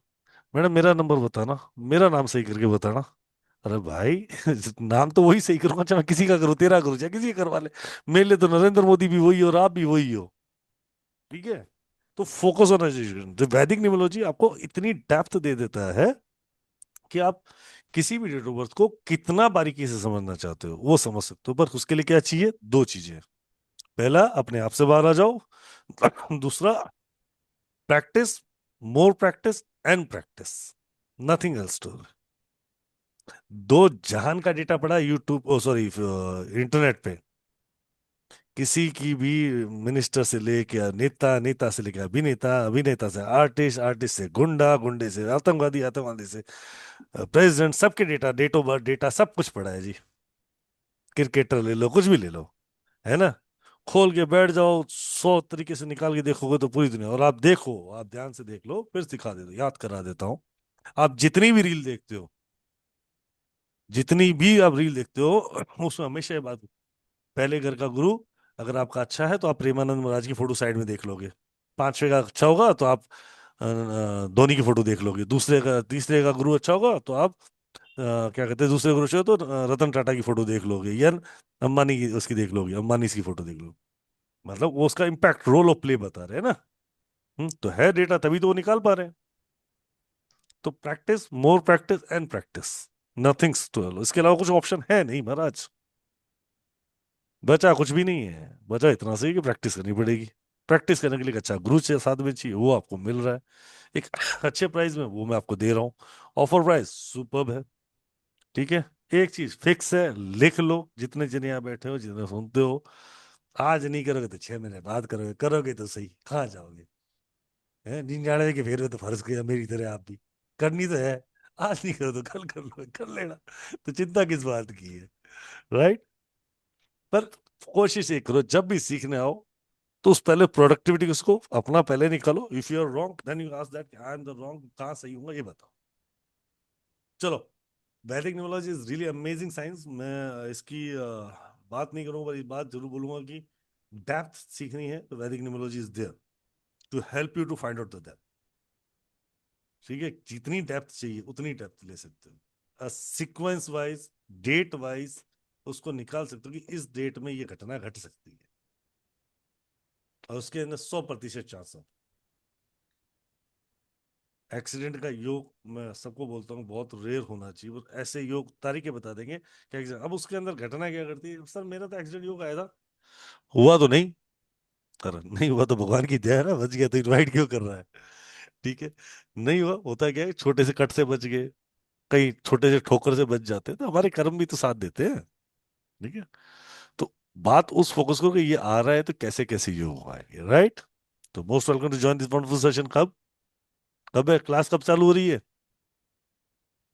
मैडम मेरा नंबर बताना, मेरा नाम सही करके बताना। अरे भाई नाम तो वही सही करूंगा, चाहे मैं किसी का करूं, तेरा करूं, चाहे किसी का करवा ले, मेरे लिए तो नरेंद्र मोदी भी वही हो और आप भी वही हो। ठीक है। तो फोकस ऑन एजुकेशन, जो वैदिक न्यूमरोलॉजी आपको इतनी डेप्थ दे देता है कि आप किसी भी डेट ऑफ बर्थ को कितना बारीकी से समझना चाहते हो वो समझ सकते हो। पर उसके लिए क्या चाहिए, 2 चीजें। पहला, अपने आप से बाहर आ जाओ। दूसरा, practice, more practice and practice, nothing else to. दो जहान का डेटा पड़ा यूट्यूब, ओ सॉरी, इंटरनेट पे, किसी की भी, मिनिस्टर से लेके नेता, नेता से लेके अभिनेता, अभिनेता से आर्टिस्ट, आर्टिस्ट से गुंडा, गुंडे से आतंकवादी, आतंकवादी से प्रेसिडेंट, सबके data, date of birth data, सब कुछ पड़ा है जी। क्रिकेटर ले लो, कुछ भी ले लो, है ना। खोल के बैठ जाओ, 100 तरीके से निकाल के देखोगे तो पूरी दुनिया। और आप देखो, आप ध्यान से देख लो, फिर सिखा दे दो, याद करा देता हूँ। आप जितनी भी रील देखते हो, जितनी भी आप रील देखते हो, उसमें हमेशा ये बात, पहले घर का गुरु अगर आपका अच्छा है तो आप प्रेमानंद महाराज की फोटो साइड में देख लोगे। पांचवे का अच्छा होगा तो आप धोनी की फोटो देख लोगे। दूसरे का, तीसरे का गुरु अच्छा होगा तो आप क्या कहते हैं, दूसरे गुरु अच्छे हो तो रतन टाटा की फोटो देख लोगे, या अंबानी की उसकी देख लोगे, अंबानी की फोटो देख लोगे। मतलब वो उसका इम्पैक्ट, रोल ऑफ प्ले बता रहे हैं ना। तो है डेटा, तभी तो वो निकाल पा रहे हैं। तो practice, more practice and practice, nothings to, इसके अलावा कुछ ऑप्शन है नहीं महाराज। बचा कुछ भी नहीं है, बचा इतना सही कि प्रैक्टिस करनी पड़ेगी। प्रैक्टिस करने के लिए एक अच्छा गुरु चाहिए, साथ में चाहिए, वो आपको मिल रहा है एक अच्छे प्राइस में, वो मैं आपको दे रहा हूँ। ऑफर प्राइस सुपर्ब है। ठीक है। एक चीज फिक्स है, लिख लो, जितने जने यहाँ बैठे हो, जितने सुनते हो, आज नहीं करोगे तो 6 महीने बाद करोगे, करोगे तो सही, कहाँ जाओगे? है निन्यानवे के फेर में तो फर्ज किया मेरी तरह आप भी, करनी तो है। आज नहीं करो तो कल कर लो, कर लेना, तो चिंता किस बात की है, राइट। पर कोशिश ये करो, जब भी सीखने आओ तो उस पहले प्रोडक्टिविटी उसको अपना पहले निकालो. If you are wrong then you ask that I am the wrong, कहाँ सही हूँ ये बताओ. चलो, Vedic numerology is really amazing science. मैं इसकी बात नहीं करूंगा, पर इस बात जरूर बोलूंगा कि डेप्थ सीखनी है तो Vedic numerology is there to help you to find out the depth. ठीक है, जितनी डेप्थ चाहिए उतनी डेप्थ ले सकते हो. सीक्वेंस वाइज, डेट वाइज उसको निकाल सकते हो कि इस डेट में ये घटना घट सकती है, और उसके अंदर 100% चांस है. एक्सीडेंट का योग मैं सबको बोलता हूँ बहुत रेयर होना चाहिए, और ऐसे योग तारीखें बता देंगे कि अब उसके अंदर घटना क्या करती है. सर मेरा तो एक्सीडेंट योग आया था, हुआ तो नहीं. अरे नहीं हुआ तो भगवान की दया है ना, बच गया तो इनवाइट क्यों कर रहा है. ठीक है, नहीं हुआ, होता क्या है, छोटे से कट से बच गए, कहीं छोटे से ठोकर से बच जाते हैं, तो हमारे कर्म भी तो साथ देते हैं. ठीक है, तो बात उस फोकस को कि ये आ रहा है तो कैसे कैसे योग आएंगे. राइट. तो most welcome to join this wonderful session. कब कब है क्लास, कब चालू हो रही है?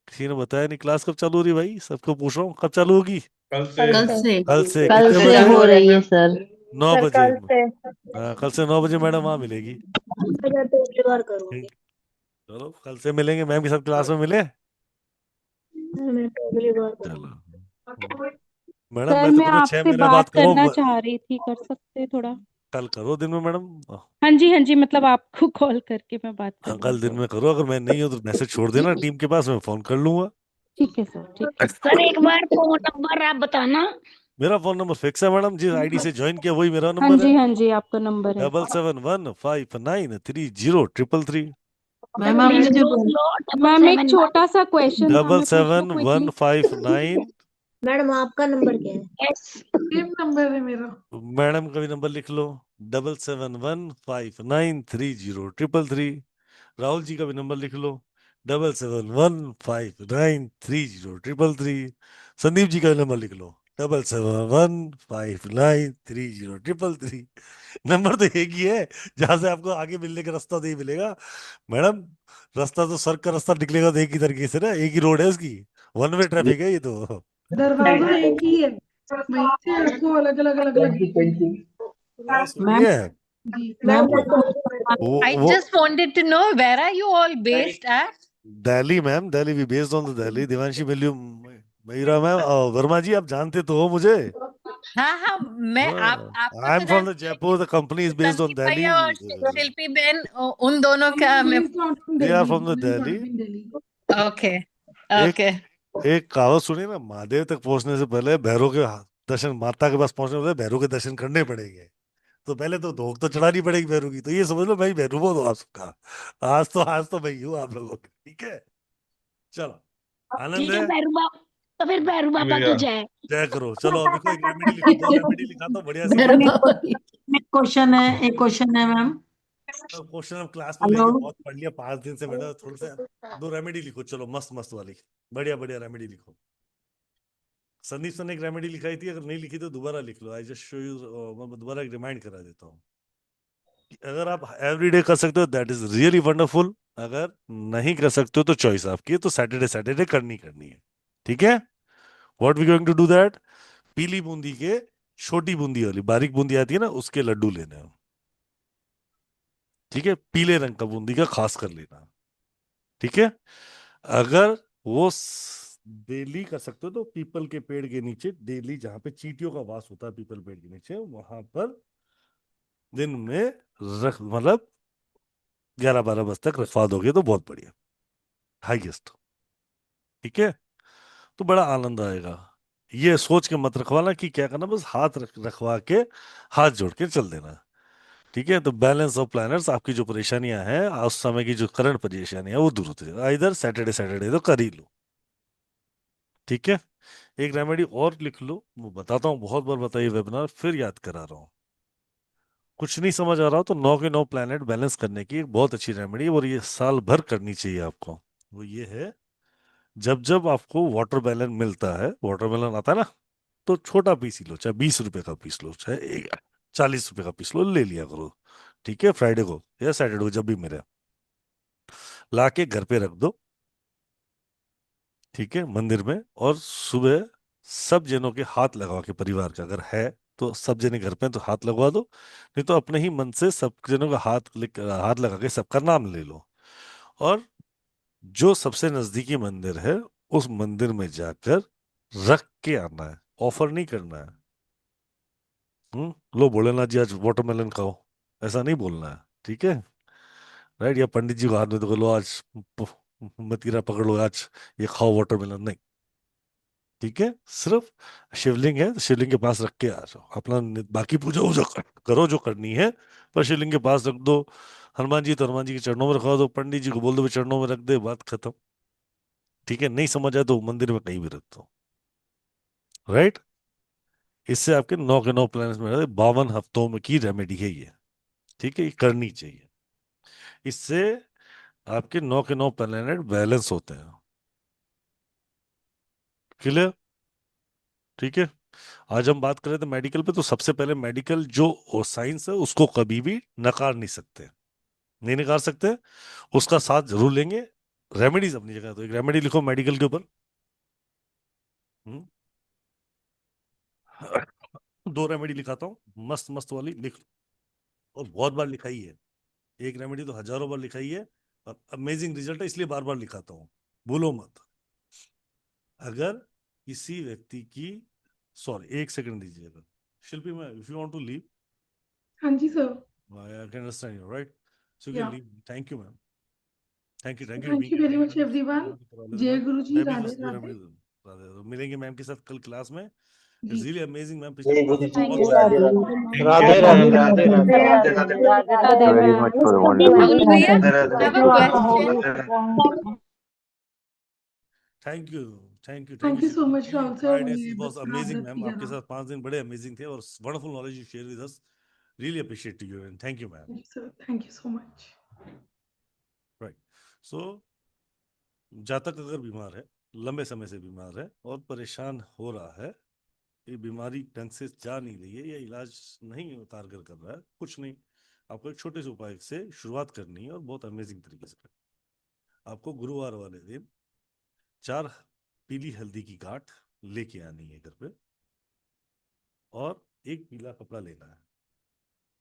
किसी ने बताया नहीं क्लास कब चालू हो रही है. भाई सबको पूछ रहा हूँ कब चालू होगी. कल से कल से कल से कल कितने से बजे? हो रही है सर। 9 सर बजे. कल से। हाँ, कल से 9 बजे मैडम वहां मिलेगी. अगर तो अगली बार करूंगी। ठीक, चलो कल से मिलेंगे मैम के साथ, क्लास में मिले. मैं तो अगली बार चलो करूंगी। मैडम, सर मैं तो मैं तुम्हें 6 आपसे महीना बाद बात करना कहूँ, चाह रही थी, कर सकते थोड़ा? कल करो दिन में मैडम. हाँ जी, मतलब आपको कॉल करके मैं बात कर हाँ, लूँ कल दिन तो? में करो. अगर मैं नहीं हूँ तो मैसेज छोड़ देना टीम के पास, मैं फोन कर लूंगा. ठीक है सर, ठीक है. सर एक बार फोन नंबर आप बताना. मेरा फोन नंबर फिक्स है मैडम, जिस आईडी से ज्वाइन किया वही मेरा हाँ नंबर है. जी, आपका नंबर है. 7715930333. मैम आप प्लीज मुझे लो मैम एक 771. छोटा सा क्वेश्चन था, डबल मैं पूछ सेवन लूँ one quickly? Five nine madam आपका नंबर क्या है? यस. सेम नंबर है मेरा. मैडम का भी नंबर लिख लो. 7715930333. राहुल जी का भी नंबर लिख लो. 7715930333. संदीप जी का भी नंबर लिख लो. 7715930333. नंबर तो एक ही है, जहां से आपको आगे मिलने का रास्ता नहीं मिलेगा मैडम. रास्ता तो स्वर्ग का रास्ता निकलेगा तो एक ही तरीके से ना, एक ही रोड है उसकी, वन वे ट्रैफिक है ये तो. दरवाजा एक ही है, वहीं से आपको अलग अलग अलग अलग हाँ, मैम सुनिए. जी. मैम वो I वो just wanted to know where are you all based at? Delhi ma'am, Delhi we based on the Delhi. Devanshi मिल्यू, मेरा मैम, वर्मा जी आप जानते तो हो मुझे. हाँ मैं आपका आई तो एम फ्रॉम द जानती Jaipur, the company is based on Sandeep Delhi. भैया और शिल्पी बहन, उन दोनों का मैं. based out in they are Delhi. From the I'm Delhi. in Delhi. Okay एक ओके. एक कहावत सुनिए ना, महादेव तक पहुंचने से पहले भैरव के दर्शन, माता के पास पहुंचने से पहले भैरव के दर्शन करने पड़ेंगे. तो पहले तो धोख तो चढ़ानी पड़ेगी भैरव की. तो ये समझ लो भाई भैरव हो तो आप सबका. आज तो मैं ही हूँ आप लोगों की. ठीक है, चलो आनंद ठीक है है. भैरू बाबा. तो फिर भैरू बाबा भैया की जय. जय करो. चलो अभी कोई रेमेडी लिखो, 2 रेमेडी लिखाता हूँ बढ़िया सी. एक क्वेश्चन है मैम. क्वेश्चन हम क्लास में लेके बहुत पढ़ लिया 5 दिन से मैंने, थोड़ा सा 2 रेमेडी लिखो. चलो मस्त मस्त वाली, बढ़िया बढ़िया रेमेडी लिखो. संदीप सर ने एक रेमेडी लिखाई थी, अगर नहीं लिखी तो दोबारा लिख लो. आई जस्ट शो यू, मैं दोबारा एक रिमाइंड करा देता हूँ. अगर आप एवरीडे कर सकते हो दैट इज रियली वंडरफुल. अगर नहीं कर सकते हो तो चॉइस आपकी है, तो सैटरडे सैटरडे करनी है. ठीक है, what we going to do that. पीली बूंदी के, छोटी बूंदी वाली बारीक बूंदी आती है ना, उसके लड्डू लेने हैं. ठीक है, पीले रंग का बूंदी का खास कर लेना. ठीक है, अगर वो डेली कर सकते हो तो पीपल के पेड़ के नीचे डेली, जहां पे चींटियों का वास होता है पीपल पेड़ के नीचे, वहां पर दिन में रख, मतलब 11-12 बजे तक रखवा दोगे तो बहुत बढ़िया, हाईएस्ट. ठीक है, तो बड़ा आनंद आएगा. ये सोच के मत रखवाना कि क्या करना, बस हाथ रखवा के हाथ जोड़ के चल देना. ठीक है, तो बैलेंस ऑफ प्लैनेट्स, आपकी जो परेशानियां हैं उस समय की, जो करंट परेशानियां हैं वो दूर होती है. इधर सैटरडे सैटरडे तो कर ही लो. ठीक है, एक रेमेडी और लिख लो, वो बताता हूँ, बहुत बार बताइए वेबिनार, फिर याद करा रहा हूँ. कुछ नहीं समझ आ रहा हो तो 9 के 9 प्लैनेट बैलेंस करने की एक बहुत अच्छी रेमेडी है, और ये साल भर करनी चाहिए आपको. वो ये है, जब जब आपको वाटरमेलन मिलता है, वाटरमेलन आता है ना, तो छोटा पीस ही लो, चाहे 20 रुपए का पीस लो, चाहे 40 रुपए का पीस लो, ले लिया करो. ठीक है, फ्राइडे को या सैटरडे को जब भी मिले, ला के घर पे रख दो. ठीक है, मंदिर में, और सुबह सब जनों के हाथ लगा के, परिवार का अगर है तो सब जने घर पे हैं तो हाथ लगवा दो, नहीं तो अपने ही मन से सब जनों का हाथ लगा के सबका नाम ले लो, और जो सबसे नजदीकी मंदिर है उस मंदिर में जाकर रख के आना है, ऑफर नहीं करना है। लो भोलेनाथ जी आज वाटरमेलन खाओ, ऐसा नहीं बोलना है, ठीक है? राइट? या पंडित जी को हाथ में तो लो आज मतीरा पकड़ लो, आज ये खाओ वाटरमेलन, नहीं, ठीक है? सिर्फ शिवलिंग है तो शिवलिंग के पास रख के आ जाओ, अपना बाकी पूजा वूजा करो जो करनी है, पर शिवलिंग के पास रख दो। हनुमान जी तो हनुमान जी के चरणों में रखवा दो, पंडित जी को बोल दो भी चरणों में रख दे, बात खत्म, ठीक है? नहीं समझ आए तो मंदिर में कहीं भी रख दो, राइट? इससे आपके 9 के 9 प्लैनेट्स में 52 हफ्तों में की रेमेडी है ये, ठीक है? ये करनी चाहिए, इससे आपके 9 के 9 प्लैनेट बैलेंस होते हैं। क्लियर? ठीक है? आज हम बात करें तो मेडिकल पे, तो सबसे पहले मेडिकल जो साइंस है उसको कभी भी नकार नहीं सकते, नहीं नकार सकते, उसका साथ जरूर लेंगे। रेमेडीज अपनी जगह, तो एक रेमेडी लिखो मेडिकल के ऊपर। हम्म, 2 रेमेडी लिखाता हूँ, मस्त मस्त वाली लिख लो, और बहुत बार लिखाई है, एक रेमेडी तो हजारों बार लिखाई है, और अमेजिंग रिजल्ट है, इसलिए बार बार लिखाता हूँ, भूलो मत। अगर किसी व्यक्ति की, सॉरी एक सेकंड दीजिएगा शिल्पी, मैं if you want to leave, हाँ जी sir. I can understand you, right? So you yeah can leave, thank you ma'am, thank you thank you very much everyone. जय गुरु जी, मैं भी राधे बस 2 राधे। रेमेडी मिलेंगे मैम के साथ कल क्लास में। जी इट्स रियली अमेजिंग मैम, जय गुरु जी, बहुत जय मजा राधे आया। Radhe Radhe Radhe Radhe Radhe Radhe very ma'am. Much for Rahul wonderful भैया, Radhe I Radhe have a question. Thank you, thank you, thank you so much Rahul sir. Friday मैं वाज बस अमेजिंग रात मैम, दिया आपके ना। साथ 5 दिन बड़े अमेजिंग थे, और wonderful knowledge you share with us, really appreciate you and thank you ma'am. Sir thank you so much. Right, so जातक अगर बीमार है, लंबे समय से बीमार है और परेशान हो रहा है, ये बीमारी ढंग से जा नहीं रही है या इलाज नहीं कारगर कर रहा है, कुछ नहीं, आपको एक छोटे से उपाय से शुरुआत करनी है और बहुत अमेजिंग तरीके से करनी है। आपको गुरुवार वाले दिन 4 पीली हल्दी की गांठ लेके आनी है घर पे, और एक पीला कपड़ा लेना है,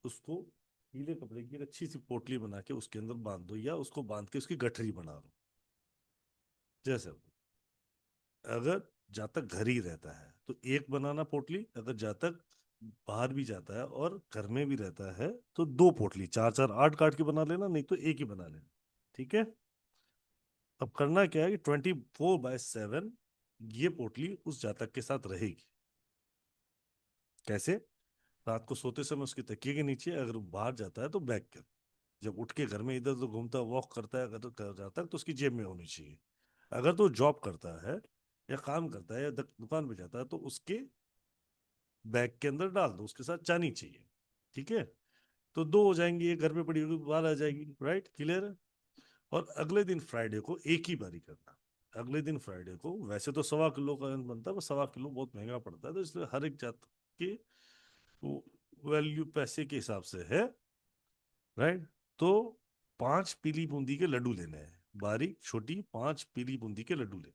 उसको पीले कपड़े की एक अच्छी सी पोटली बना के उसके अंदर बांध दो, या उसको बांध के उसकी गठरी बना लो, जैसे अगर जातक घर ही रहता है तो एक बनाना पोटली, अगर जातक बाहर भी जाता है और घर में भी रहता है तो 2 पोटली, 4 8 काट के बना लेना, नहीं तो एक ही बना लेना, ठीक है? अब करना क्या है कि 24/7 ये पोटली उस जातक के साथ रहेगी। कैसे? रात को सोते समय उसके तकिए के नीचे, अगर वो बाहर जाता है तो बैग के, जब उठ के घर में इधर उधर घूमता वॉक करता है अगर कर जाता है तो उसकी जेब में होनी चाहिए। अगर तो जॉब करता है या काम करता है या दुकान पे जाता है तो उसके बैग के अंदर डाल दो, उसके साथ जानी चाहिए, ठीक है? तो 2 हो जाएंगी, एक घर पे पड़ी होगी, बाहर आ जाएगी, राइट? क्लियर है? और अगले दिन फ्राइडे को एक ही बारी करना। अगले दिन फ्राइडे को, वैसे तो 1.25 किलो का बनता है, पर 1.25 किलो बहुत महंगा पड़ता है, तो इसलिए हर एक जात की वैल्यू पैसे के हिसाब से है, राइट? तो 5 पीली बूंदी के लड्डू लेने हैं, बारीक छोटी 5 पीली बूंदी के लड्डू लेने,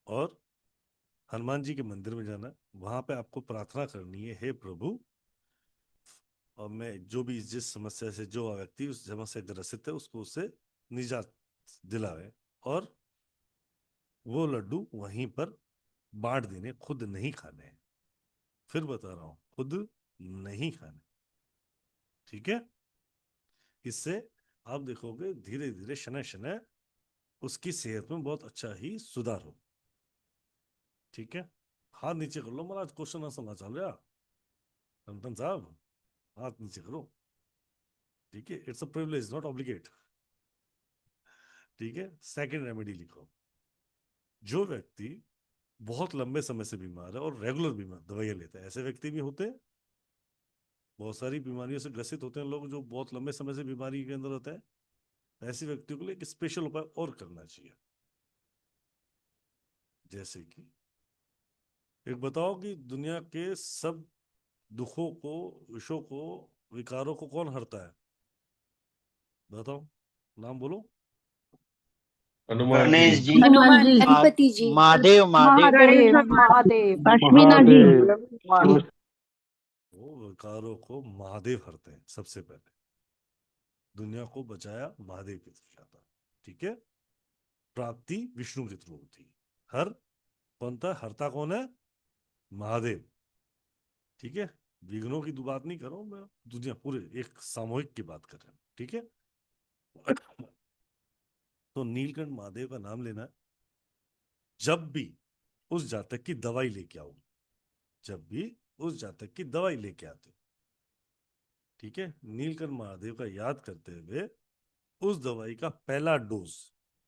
और हनुमान जी के मंदिर में जाना, वहां पे आपको प्रार्थना करनी है, हे प्रभु, और मैं जो भी जिस समस्या से जो व्यक्ति उस समस्या ग्रसित है उसको उससे निजात दिलावे, और वो लड्डू वहीं पर बांट देने, खुद नहीं खाने। फिर बता रहा हूं, खुद नहीं खाने, ठीक है? इससे आप देखोगे धीरे धीरे शनय शनय उसकी सेहत में बहुत अच्छा ही सुधार हो, ठीक है? हाथ नीचे कर लो, महाराज क्वेश्चन आंसर ना चल रहा, रंतन साहब हाथ नीचे करो, ठीक है? It's a privilege not obligate, ठीक है? सेकंड रेमेडी लिखो, जो व्यक्ति बहुत लंबे समय से बीमार है और रेगुलर बीमार दवाइयां लेता है, ऐसे व्यक्ति भी होते हैं, बहुत सारी बीमारियों से ग्रसित होते हैं लोग जो बहुत लंबे समय से बीमारी के अंदर होते हैं, ऐसे व्यक्तियों के लिए एक स्पेशल उपाय और करना चाहिए, जैसे कि एक बताओ कि दुनिया के सब दुखों को, विषों को, विकारों को कौन हरता है? बताओ, नाम बोलो। हनुमान गणेश जी, जी, हनुमान जी, गणपति जी, महादेव महादेव महादेव महादेव पश्मीना जी, विकारों को महादेव हरते हैं। सबसे पहले दुनिया को बचाया महादेव के थ्रू था। ठीक है, प्राप्ति विष्णु के थ्रू होती है। हर कौन था? हरता कौन है? महादेव। ठीक है, विघ्नों की बात नहीं कर रहा हूं मैं, दुनिया पूरे एक सामूहिक की बात कर रहे हैं। ठीक है, तो नीलकंठ महादेव का नाम लेना है जब भी उस जातक की दवाई लेके आओ, जब भी उस जातक की दवाई लेके आते। ठीक है, नीलकंठ महादेव का याद करते हुए उस दवाई का पहला डोज,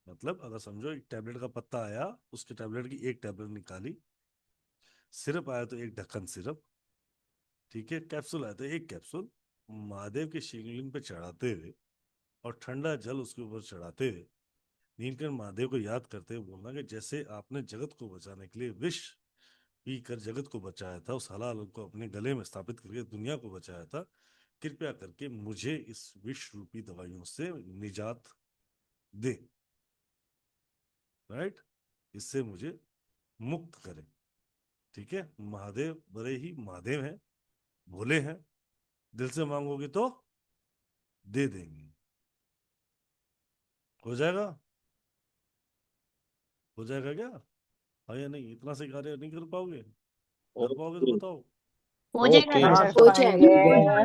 मतलब अगर समझो एक टैबलेट का पत्ता आया, उसके टैबलेट की एक टैबलेट निकाली, सिरप आया तो एक ढक्कन सिरप, ठीक है, कैप्सूल आया तो एक कैप्सूल, महादेव के शिवलिंग पे चढ़ाते हुए और ठंडा जल उसके ऊपर चढ़ाते हुए नीलकंठ महादेव को याद करते हुए बोलना कि जैसे आपने जगत को बचाने के लिए विष पी कर जगत को बचाया था, उस हलाल को अपने गले में स्थापित करके दुनिया को बचाया था, कृपया करके मुझे इस विष रूपी दवाइयों से निजात दे। राइट, इससे मुझे मुक्त करें। ठीक है, महादेव बड़े ही महादेव हैं, भोले हैं, दिल से मांगोगे तो दे देंगे। हो जाएगा? हो जाएगा क्या? हाँ या नहीं? इतना से कार्य नहीं कर पाओगे? कर पाओगे तो बताओ। हो जाएगा हाँ, सर। हो जाएगा।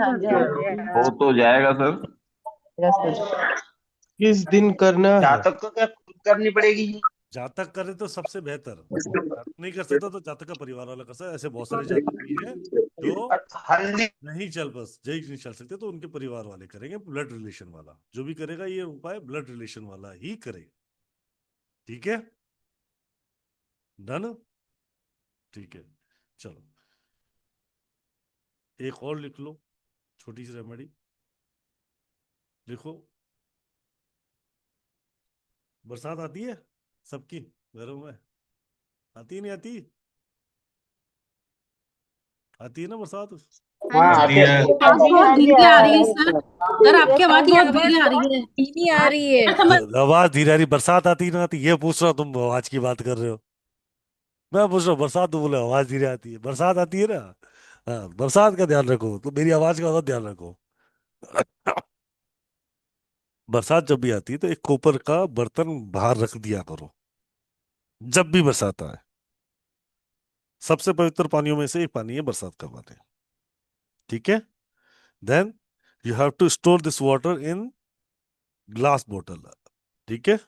हाँ जी, हाँ जी, हो तो जाएगा सर। किस दिन करना है? जातक को क्या खुद करनी पड़ेगी? जातक करे तो सबसे बेहतर, जातक नहीं कर सकता तो जातक का परिवार वाला कर सकता है। ऐसे बहुत सारे जातक भी हैं जो हल्दी नहीं चल, बस जय नहीं चल सकते, तो उनके परिवार वाले करेंगे, ब्लड रिलेशन वाला। जो भी करेगा ये उपाय ब्लड रिलेशन वाला ही करेगा। ठीक है, डन? ठीक है, चलो एक और लिख लो, छोटी सी रेमेडी लिखो। बरसात आती है सबकी घरों में? आती नहीं आती? आती है ना बरसात? हाँ जी, बहुत धीरे आ रही है सर। सर आपकी आवाज बहुत धीरे आ रही है। धीमी आ रही है। आवाज धीरे आ रही, बरसात आती ना आती ये पूछ रहा हूँ, तुम आवाज की बात कर रहे हो। मैं पूछ रहा हूँ बरसात, तो बोले आवाज धीरे आती है। बरसात आती है ना? हाँ, बरसात का ध्यान रखो, तो मेरी आवाज का ध्यान रखो। बरसात जब भी आती है तो एक कोपर का बर्तन बाहर रख दिया करो जब भी बरसात आए। सबसे पवित्र पानियों में से एक पानी है बरसात का पानी। ठीक है, then you have to store this water in glass बोतल। ठीक है,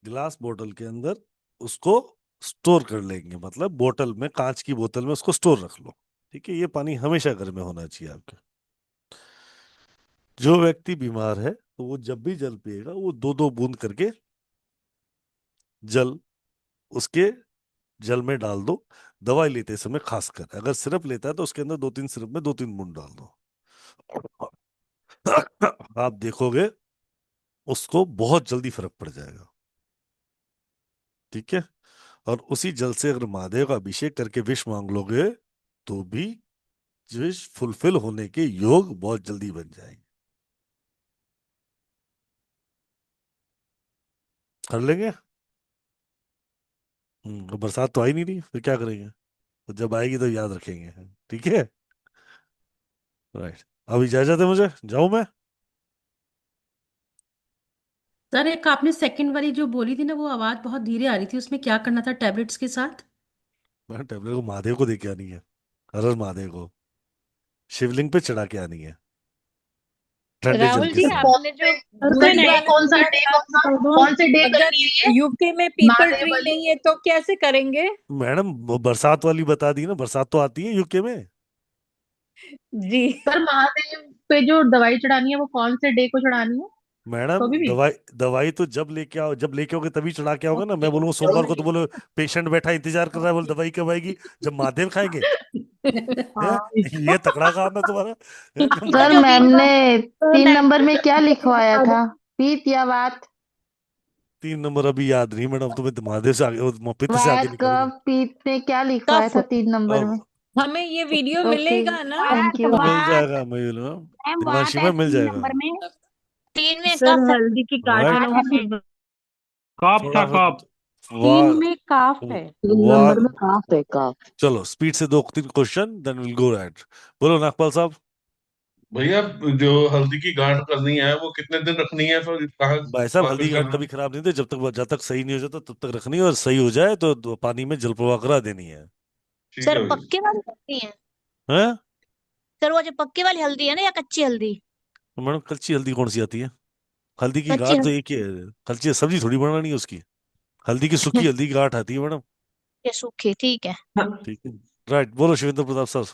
ग्लास बोतल के अंदर उसको स्टोर कर लेंगे, मतलब बोतल में, कांच की बोतल में उसको स्टोर रख लो। ठीक है, ये पानी हमेशा घर में होना चाहिए आपके। जो व्यक्ति बीमार है तो वो जब भी जल पिएगा वो 2-2 बूंद करके जल उसके जल में डाल दो। दवाई लेते समय खासकर, अगर सिरप लेता है तो उसके अंदर 2-3 सिरप में 2-3 बूंद डाल दो। आप देखोगे उसको बहुत जल्दी फर्क पड़ जाएगा। ठीक है, और उसी जल से अगर महादेव का अभिषेक करके विष मांग लोगे तो भी विश फुलफिल होने के योग बहुत जल्दी बन जाएंगे। कर लेंगे? बरसात तो आई नहीं रही, फिर क्या करेंगे? तो जब आएगी तो याद रखेंगे। ठीक है, राइट। अब इजाजत है, मुझे जाऊं मैं? सर एक आपने सेकंड वाली जो बोली थी ना, वो आवाज बहुत धीरे आ रही थी, उसमें क्या करना था टैबलेट्स के साथ? मैं टेबलेट को महादेव को देके आनी है, हर महादेव को शिवलिंग पे चढ़ा के आनी है ठंडे जल राहुल के जी, साथ। आपने जो कौन सा डे अगर यूके में पीपल महादेव ट्री वाली? नहीं है तो कैसे करेंगे? मैडम वो बरसात वाली बता दी ना, बरसात तो आती है यूके में। जी सर महादेव पे जो दवाई चढ़ानी है वो कौन से डे को चढ़ानी है? मैडम कभी भी? दवाई तो जब लेके आओ, जब लेके आओगे तभी चढ़ा के आओगे ना। मैं बोलूंगा सोमवार को तो बोलो पेशेंट बैठा इंतजार कर रहा है, बोले दवाई कब आएगी, जब महादेव खाएंगे। ये तगड़ा काम है तुम्हारा। सर मैम ने 3 नंबर में क्या लिखवाया था, पीत या वात? 3 नंबर अभी याद नहीं मैडम, तुम्हें महादेव से आगे, पित्त से आगे वात निकल कफ पीत में क्या लिखवाया था 3 नंबर में? हमें ये वीडियो ओके, मिलेगा ना? Thank you. मिल जाएगा, दिवांशी में मिल जाएगा। 3 में सर हल्दी की Right. काट कप था कप। तीन वाह में काफ है। 3 नंबर में काफ है काफ। चलो स्पीड से 2 3 question then will go rat. बोलो नागपाल साहब। भैया जो हल्दी की गांठ करनी है वो कितने दिन रखनी है, फिर कहाँ भाई साहब हल्दी वापस की गांठ करना कभी है? खराब नहीं होती, जब तक सही नहीं हो जाता तब तक रखनी है, और सही हो जाए तो पानी में जल प्रवाह करा देनी है। ठीक सर है भैया। पक्के वाली हल्दी है? हैं? सर वो जो पक्के वाली हल्दी है ना, या कच्ची हल्दी? तो मैडम कच्ची हल्दी कौन सी आती है? हल्दी की कच्ची गांठ तो हल्दी एक ही है। कच्ची सब्जी थोड़ी बनानी है उसकी। हल्दी की सूखी हल्दी की गांठ आती है मैडम। या सूखी, ठीक है। ठीक है। राइट, बोलो शिवेंद्र प्रताप सर।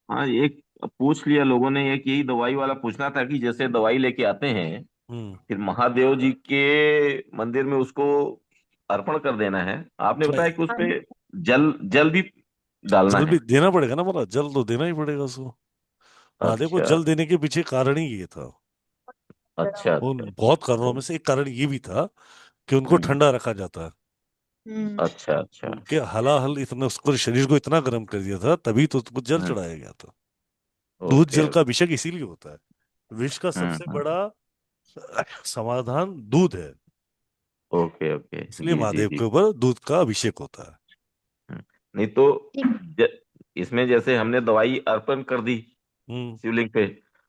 हाँ, एक पूछ लिया लोगों ने, एक यही दवाई वाला पूछना था कि जैसे दवाई लेके आते हैं हम्म। फिर महादेव जी के मंदिर में उसको अर्पण कर देना है। आपने बताया कि हाँ। उसपे जल जल भी डालना जल है। भी देना पड़ेगा ना, मतलब जल तो देना ही पड़ेगा उसको। महादेव को अच्छा जल देने के पीछे कारण ही ये था। अच्छा उन अच्छा। बहुत कारणों में से एक कारण ये भी था कि उनको हम्म, ठंडा रखा जाता है। हम्म। अच्छा अच्छा। उनके हलाहल इतना उसको शरीर को इतना गर्म कर दिया था, तभी तो उसको जल हम्म, चढ़ाया गया था। दूध ओके जल का ओके। अभिषेक इसीलिए होता है। विश्व का सबसे हम्म, बड़ा समाधान दूध है, ओके ओके। इसलिए जी जी महादेव जी। के ऊपर दूध का अभिषेक होता है। नहीं तो ठीक। ज, इसमें जैसे हमने दवाई अर्पण कर दी हम्म। शिवलिंग पे,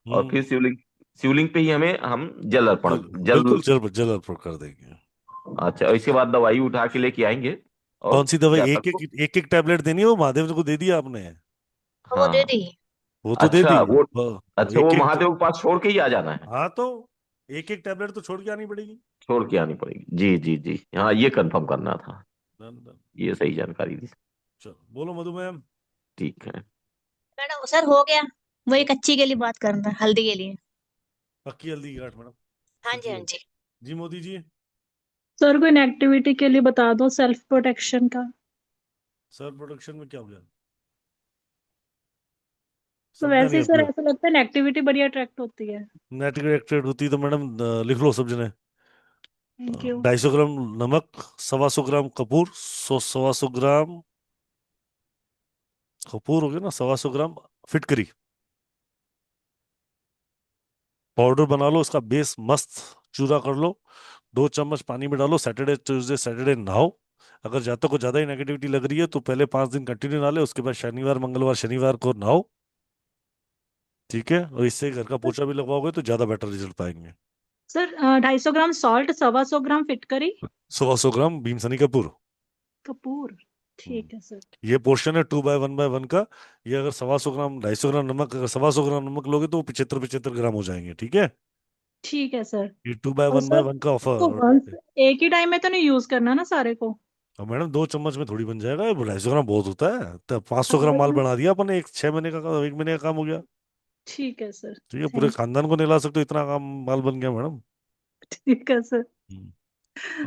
और हम्म। फिर शिवलिंग शिवलिंग पे ही हमें हम जल अर्पण जल। बिल्कुल जल जल अर्पण कर देंगे। अच्छा, इसके बाद दवाई उठा के लेके आएंगे कौन और सी दवाई? जाकर एक एक को। एक एक टैबलेट देनी है, वो महादेव को दे दिया आपने। वो दे हाँ। दी। वो तो दे दी। अच्छा वो अच्छा वो एक एक। महादेव के पास छोड़ के ही आ जाना है। हाँ तो एक एक टैबलेट तो छोड़ के आनी पड़ेगी। छोड़ के आनी पड़ेगी, जी जी जी, हाँ ये कंफर्म करना था। Done done. ये सही जानकारी दी। चलो बोलो मधु मैम। ठीक है। मैडम सर हो गया। वही कच्ची के लिए बात करना है, हल्दी के लिए। पक्की हल्दी की गांठ मैडम। हाँ जी, सूखी हाँ हल्दी। जी। जी मोदी जी। सर कोई एक्टिविटी के लिए बता दो सेल्फ प्रोटेक्शन का। सर प्रोडक्शन में क्या हो गया? तो समझा वैसे नहीं ही सर आपकी। ऐसा लगता है एक्टिविटी बड़ी अट्रैक्ट होती है। नेट कनेक्टेड होती तो मैडम लिख लो सब जने। Thank you. 250 ग्राम नमक, 125 ग्राम कपूर, 125 ग्राम कपूर हो गया ना, 125 ग्राम फिटकरी पाउडर बना लो, इसका बेस मस्त चूरा कर लो। 2 चम्मच पानी में डालो, सैटरडे ट्यूसडे सैटरडे नहाओ। अगर जातक को ज्यादा ही नेगेटिविटी लग रही है तो पहले 5 दिन कंटिन्यू नहा ले, उसके बाद शनिवार मंगलवार शनिवार को नहाओ। ठीक है, और इससे घर का पोछा भी लगवाओगे तो ज्यादा बेटर रिजल्ट पाएंगे। सर 250 ग्राम सॉल्ट, 125 ग्राम फिटकरी। 125 ग्राम भीमसनी कपूर। कपूर। हम्म, ठीक है सर। ये पोर्शन है 2/1/1 का। ये अगर 125 ग्राम 250 ग्राम नमक, अगर 125 ग्राम नमक लोगे तो वो 75-75 ग्राम हो जाएंगे। ठीक है, ठीक है सर। ये टू बाय और वन सर बाय वन का इसको ऑफर। वंस एक ही टाइम में तो नहीं यूज करना ना सारे को? अब मैडम 2 चम्मच में थोड़ी बन जाएगा, 250 ग्राम बहुत होता है, तब 500 ग्राम माल हाँ, बना दिया अपन ने, एक 6 महीने का काम, 1 महीने का काम हो गया। ठीक है सर। ठीक है, पूरे थैंक खानदान को निला सकते हो, इतना काम माल बन गया मैडम। ठीक है सर। हम्म।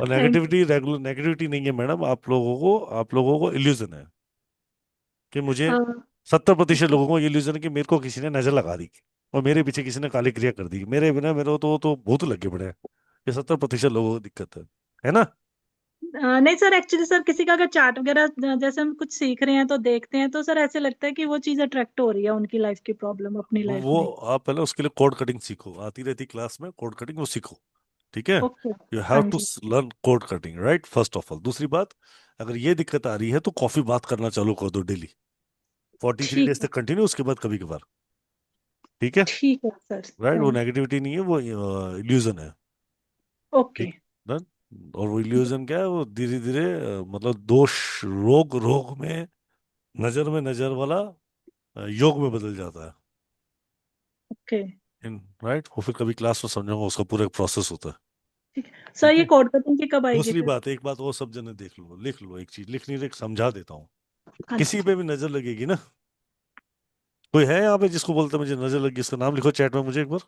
और thank you. Negativity, regular negativity नहीं है मैडम, आप लोगों को इल्यूजन है कि मुझे, हाँ। 70% लोगों को ये इल्यूजन है कि मेरे को किसी ने नजर लगा दी और मेरे पीछे किसी ने काली क्रिया कर दी, मेरे बिना मेरे को तो भूत लग गए बड़े। ये 70% लोगों को दिक्कत है ना? नहीं सर, एक्चुअली सर किसी का अगर चार्ट वगैरह जैसे हम कुछ सीख रहे हैं तो देखते हैं, तो सर ऐसे लगता है कि वो चीज अट्रैक्ट हो रही है उनकी लाइफ की प्रॉब्लम अपनी लाइफ वो में। आप पहले उसके लिए कोड कटिंग सीखो, आती रहती क्लास में कोड कटिंग, वो सीखो। ठीक है, ओके। यू हाँ हैव टू जी। Learn code cutting, right, first of all. दूसरी बात, अगर ये दिक्कत आ रही है तो कॉफी बात करना चालू कर दो डेली, 43 ठीक डेज है। तक कंटिन्यू, उसके बाद कभी कभार। ठीक है, ठीक है सर। राइट, वो थैंक। नेगेटिविटी नहीं है, वो इल्यूजन है। ओके। ठीक, डन। और वो इल्यूजन क्या है, वो धीरे धीरे मतलब दोष, रोग रोग में, नजर में नजर वाला योग में बदल जाता है। ओके। इन राइट, वो फिर कभी क्लास में समझाऊंगा, उसका पूरा एक प्रोसेस होता है। ठीक है सर, ठीक ये है। कोड कटिंग की कब आएगी दूसरी फिर? बात, एक बात और सब जने देख लो, लिख लो, एक चीज लिखनी है, एक समझा देता हूँ। हाँ किसी जी। पे भी नजर लगेगी ना, कोई है यहाँ पे जिसको बोलते हैं मुझे नजर लगी, इसका नाम लिखो चैट में मुझे एक बार,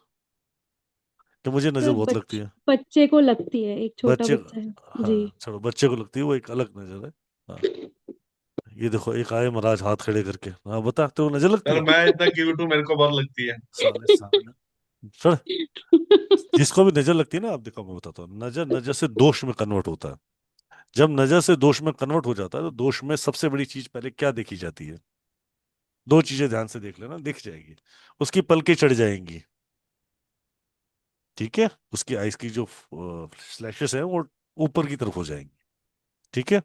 कि मुझे नजर सर बहुत लगती है। बच्चे को लगती है, एक छोटा बच्चे, बच्चा है। जी। हाँ चलो, बच्चे को लगती है, वो एक अलग नजर है। हाँ, ये देखो एक आए महाराज हाथ खड़े करके, हाँ बता, तेरे को नजर लगती सर है? मैं इतना क्यूट हूँ, मेरे को बहुत लगती है। साले साले, चल। जिसको भी नजर लगती है ना, आप देखो मैं बताता हूँ, नजर नजर से दोष में कन्वर्ट होता है। जब नजर से दोष में कन्वर्ट हो जाता है तो दोष में सबसे बड़ी चीज पहले क्या देखी जाती है? 2 चीजें ध्यान से देख लेना, दिख जाएगी। उसकी पलकें चढ़ जाएंगी। ठीक है, उसकी आइस की जो स्लैशेस है वो ऊपर की तरफ हो जाएंगी। ठीक है।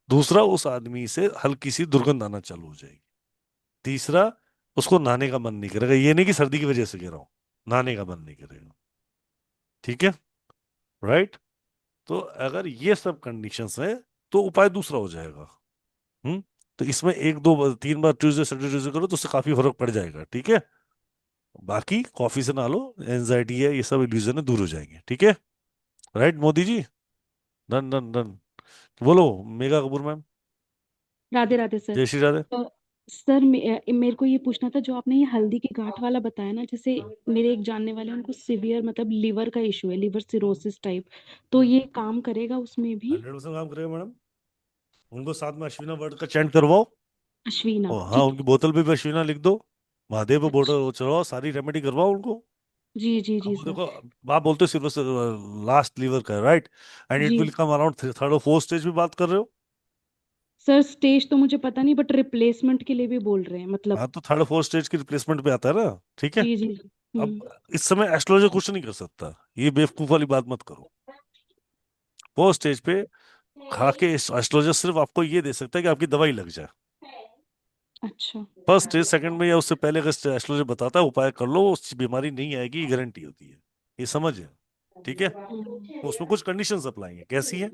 दूसरा, उस आदमी से हल्की सी दुर्गंध आना चालू हो जाएगी। तीसरा, उसको नहाने का मन नहीं करेगा। ये नहीं कि सर्दी की वजह से कह रहा हूँ, नहाने का मन नहीं करेगा। ठीक है, राइट। तो अगर ये सब कंडीशंस है तो उपाय दूसरा हो जाएगा। हम्म। तो इसमें एक दो तीन बार ट्यूसडे सैटरडे ट्यूसडे करो तो उससे काफी फर्क पड़ जाएगा। ठीक है। बाकी कॉफी से ना लो, एंजाइटी है, ये सब इल्यूजन है, दूर हो जाएंगे। ठीक है, right Modi ji. Done done done. बोलो मेगा कपूर मैम। राधे राधे सर। जय श्री राधे। सर मेरे को ये पूछना था, जो आपने ये हल्दी की गांठ वाला बताया ना, जैसे मेरे एक जानने वाले हैं, उनको सिवियर मतलब लीवर का इशू है, लीवर सिरोसिस टाइप, तो ये काम करेगा उसमें भी? 100% काम करेगा मैडम। उनको साथ में अश्विना वर्ड का चैंट करवाओ। अश्विना, और हाँ, ठीक उनकी बोतल पे भी अश्विना लिख दो। महादेव पे है। बोतल चढ़ाओ, सारी रेमेडी करवाओ उनको। जी जी अब जी वो सर। देखो, आप बोलते हो सिर्फ लास्ट लीवर का, राइट, एंड इट जी विल कम अराउंड थर्ड और फोर्थ स्टेज भी बात कर रहे हो। सर, स्टेज तो मुझे पता नहीं, बट रिप्लेसमेंट के लिए भी बोल रहे हैं मतलब। हाँ, तो थर्ड और फोर्थ स्टेज की रिप्लेसमेंट पे आता है ना। ठीक है। जी जी। अब इस समय एस्ट्रोलॉजर कुछ नहीं कर सकता, ये बेवकूफ वाली बात मत करो। फोर्थ स्टेज पे खा के एस्ट्रोलॉजर सिर्फ आपको ये दे सकता है कि आपकी दवाई लग जाए। अच्छा। फर्स्ट स्टेज, सेकंड में या उससे पहले अगर एस्ट्रोलॉजर बताता है उपाय कर लो, उस बीमारी नहीं आएगी, ये गारंटी होती है। ये समझ है। ठीक है। तो उसमें कुछ कंडीशंस अप्लाई है। कैसी है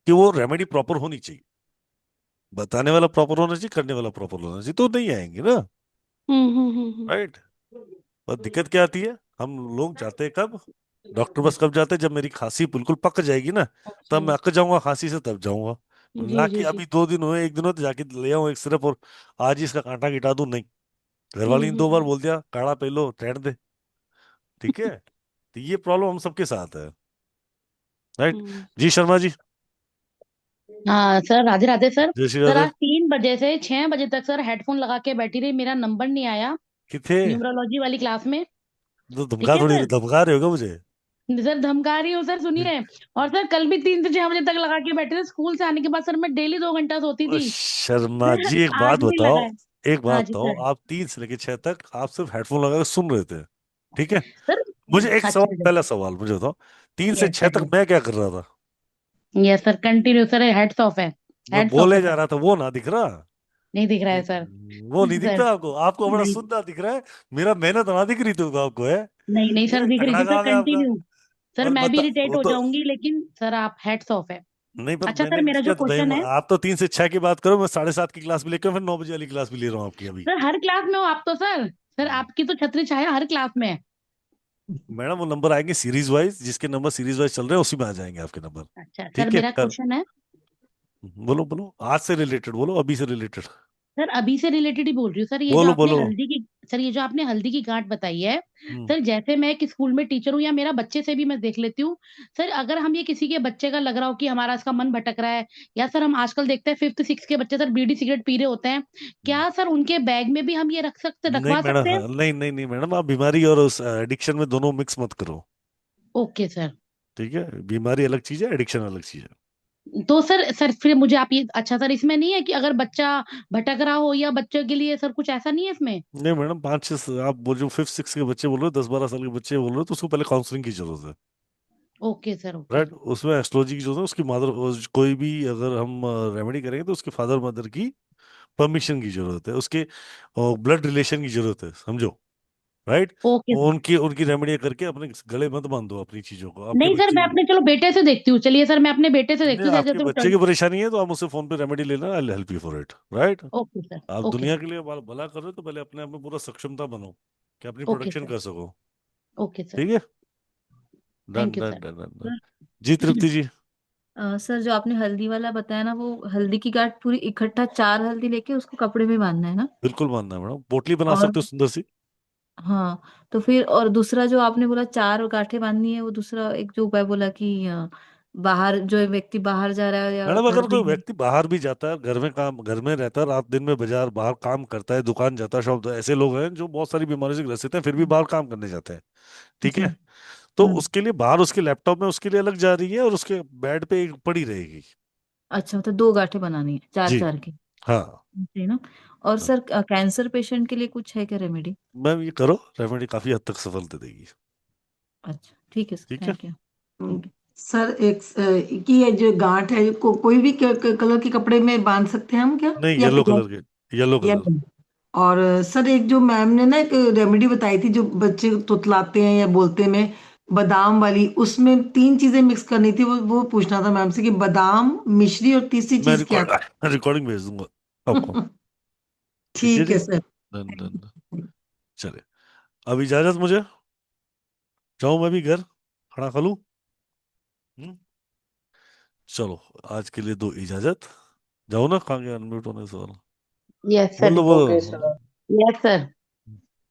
कि वो रेमेडी प्रॉपर होनी चाहिए, बताने वाला प्रॉपर होना चाहिए, करने वाला प्रॉपर होना चाहिए, तो नहीं आएंगे ना। राइट। पर दिक्कत क्या आती है, हम लोग जाते हैं कब डॉक्टर बस, कब जाते हैं जब मेरी खांसी बिल्कुल पक जाएगी ना, तब मैं अक जाऊंगा खांसी से, तब जाऊंगा। जी ना कि जी जी। अभी 2 दिन हुए, एक दिन हुए तो जाके ले आऊं एक सिरप और आज ही इसका कांटा गिटा दूं, नहीं। घर वाली ने 2 बार बोल दिया काढ़ा पी लो, रहने दे। ठीक है। तो ये प्रॉब्लम हम सबके साथ है। राइट। जी शर्मा जी। हाँ सर, राधे राधे सर। जय श्री सर राधे। आज 3 बजे से 6 बजे तक सर हेडफोन लगा के बैठी रही, मेरा नंबर नहीं आया किथे? न्यूमरोलॉजी वाली क्लास में। तो ठीक धमका है थोड़ी, सर। धमका रहे होगा मुझे। सर धमका रही हूँ सर, सुनिए। और सर कल भी 3 से 6 बजे तक लगा के बैठे थे, स्कूल से आने के बाद सर मैं डेली 2 घंटा सोती थी। शर्मा सर जी, एक बात आज नहीं बताओ, लगा है। एक हाँ बात जी बताओ, सर। आप 3 से लेकर 6 तक आप सिर्फ हेडफोन लगा कर सुन रहे थे। ठीक है। सर मुझे एक सवाल, अच्छा सर। पहला सवाल मुझे बताओ, तीन से यस छह सर। तक मैं क्या कर रहा था? Yes sir, continue sir, heads of है। मैं हेड्स ऑफ बोले है जा सर। रहा था, वो ना दिख रहा। नहीं दिख रहा है सर। वो नहीं सर दिखता आपको, आपको बड़ा नहीं, सुंदर दिख रहा है। मेरा मेहनत ना दिख रही तुमको, आपको है। नहीं नहीं सर, ये दिख रही तगड़ा थी सर, काम है आपका। कंटिन्यू। सर और मैं भी बता, इरिटेट वो हो तो जाऊंगी, लेकिन सर आप हेड्स ऑफ है। नहीं, पर अच्छा मैंने सर, मेरा किसके जो क्वेश्चन है। आप तो 3 से 6 की बात करो, मैं 7:30 की क्लास भी लेकर फिर 9 बजे वाली क्लास भी ले रहा हूँ आपकी अभी। सर हर क्लास में हो आप तो सर। सर आपकी तो छतरी छाया हर क्लास में है। मैडम वो नंबर आएंगे सीरीज वाइज, जिसके नंबर सीरीज वाइज चल रहे हैं उसी में आ जाएंगे आपके नंबर। अच्छा सर, ठीक है, मेरा कल। क्वेश्चन है। बोलो बोलो, आज से रिलेटेड बोलो, अभी से रिलेटेड। सर अभी से रिलेटेड ही बोल रही हूँ सर, ये जो बोलो आपने बोलो। हल्दी की, सर ये जो आपने हल्दी की गांठ बताई है। हम्म। सर जैसे मैं एक स्कूल में टीचर हूँ, या मेरा बच्चे से भी मैं देख लेती हूँ। सर अगर हम ये किसी के बच्चे का लग रहा हो कि हमारा इसका मन भटक रहा है, या सर हम आजकल देखते हैं 5th 6th के बच्चे सर बीड़ी सिगरेट पी रहे होते हैं, क्या सर उनके बैग में भी हम ये नहीं रखवा मैडम, सकते हैं? हाँ, नहीं नहीं नहीं मैडम, आप बीमारी और उस एडिक्शन में दोनों मिक्स मत करो। Okay sir. ठीक है, बीमारी अलग चीज है, एडिक्शन अलग चीज है। तो सर फिर मुझे आप ये, अच्छा सर इसमें नहीं है कि अगर बच्चा भटक रहा हो, या बच्चे के लिए सर कुछ ऐसा नहीं है इसमें? नहीं मैडम, 5 6 आप बोल जो 5th 6th के बच्चे बोल रहे हो, 10 12 साल के बच्चे बोल रहे हो, तो उसको पहले काउंसलिंग की जरूरत है। Okay sir, okay. राइट। उसमें एस्ट्रोलॉजी की जरूरत है, उसकी मदर, कोई भी अगर हम रेमेडी करेंगे तो उसके फादर मदर की परमिशन की जरूरत है, उसके ब्लड रिलेशन की जरूरत है, समझो। राइट। Okay sir. उनकी उनकी रेमेडी करके अपने गले मत बांधो अपनी चीजों को, आपके नहीं सर, बच्चे मैं की। अपने चलो बेटे से देखती हूँ, चलिए सर मैं अपने बेटे से नहीं, देखती हूँ, जैसे आपके जैसे वो बच्चे की परेशानी है तो आप मुझसे फोन पे रेमेडी लेना, I help you for it. Right. Okay sir. आप ओके दुनिया सर। के लिए भला कर रहे हो तो पहले अपने आप में पूरा सक्षमता बनो कि अपनी ओके प्रोटेक्शन सर। कर सको। Okay sir. ठीक है। Done thank you done sir. Done done done. जी तृप्ति जी। सर जो आपने हल्दी वाला बताया ना, वो हल्दी की गांठ पूरी इकट्ठा 4 हल्दी लेके उसको कपड़े में बांधना है ना? बिल्कुल मानना है मैडम, पोटली बना और सकते हो सुंदर सी। हाँ, तो फिर और दूसरा जो आपने बोला 4 गांठें बांधनी है, वो दूसरा एक जो उपाय बोला कि बाहर जो व्यक्ति बाहर जा रहा है या मैडम घर अगर में कोई व्यक्ति बाहर भी जाता है, घर में काम, घर में रहता है, रात दिन में बाजार बाहर काम करता है, दुकान जाता है, शॉप, ऐसे लोग हैं जो बहुत सारी बीमारियों से ग्रसित हैं फिर भी बाहर काम करने जाते हैं। ठीक जी। है। तो हम्म। उसके लिए बाहर उसके लैपटॉप में उसके लिए अलग जा रही है और उसके बेड पे एक पड़ी रहेगी। अच्छा, मतलब 2 गांठें बनानी है, चार जी। चार की। हाँ। जी ना। और हाँ। सर कैंसर पेशेंट के लिए कुछ है क्या रेमेडी? मैम ये करो, रेमेडी काफी हद तक सफलता देगी। अच्छा ठीक है सर, ठीक है। Thank you. सर एक कि ये जो गांठ है कोई भी कलर के कपड़े में बांध सकते हैं हम क्या, नहीं, या येलो फिर कलर के, येलो या कलर। और सर एक जो मैम ने ना एक रेमेडी बताई थी जो बच्चे तुतलाते हैं या बोलते में, बादाम वाली, उसमें 3 चीजें मिक्स करनी थी, वो पूछना था मैम से कि बादाम, मिश्री और तीसरी मैं चीज क्या था। रिकॉर्डिंग भेज दूंगा आपको। ठीक है ठीक है जी। सर। Done done. चले, अब इजाजत मुझे, जाऊं मैं भी घर, खाना खा लूं। हम्म? चलो, आज के लिए दो इजाजत। जाओ ना, खा के अनम्यूट होने से वाला। यस बोल सर। दो, बोल ओके दो। Sir. Yes sir.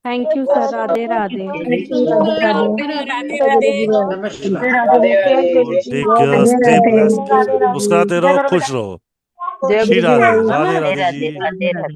Thank you sir. Radhe Radhe. Thank you, Radhe Radhe. Radhe Radhe. नमस्कार। Radhe Radhe. Take care, stay blessed, मुस्कुराते रहो, खुश रहो। जय श्री गुरु जी। राधे, राधे राधे राधे राधे जी। राधे राधे।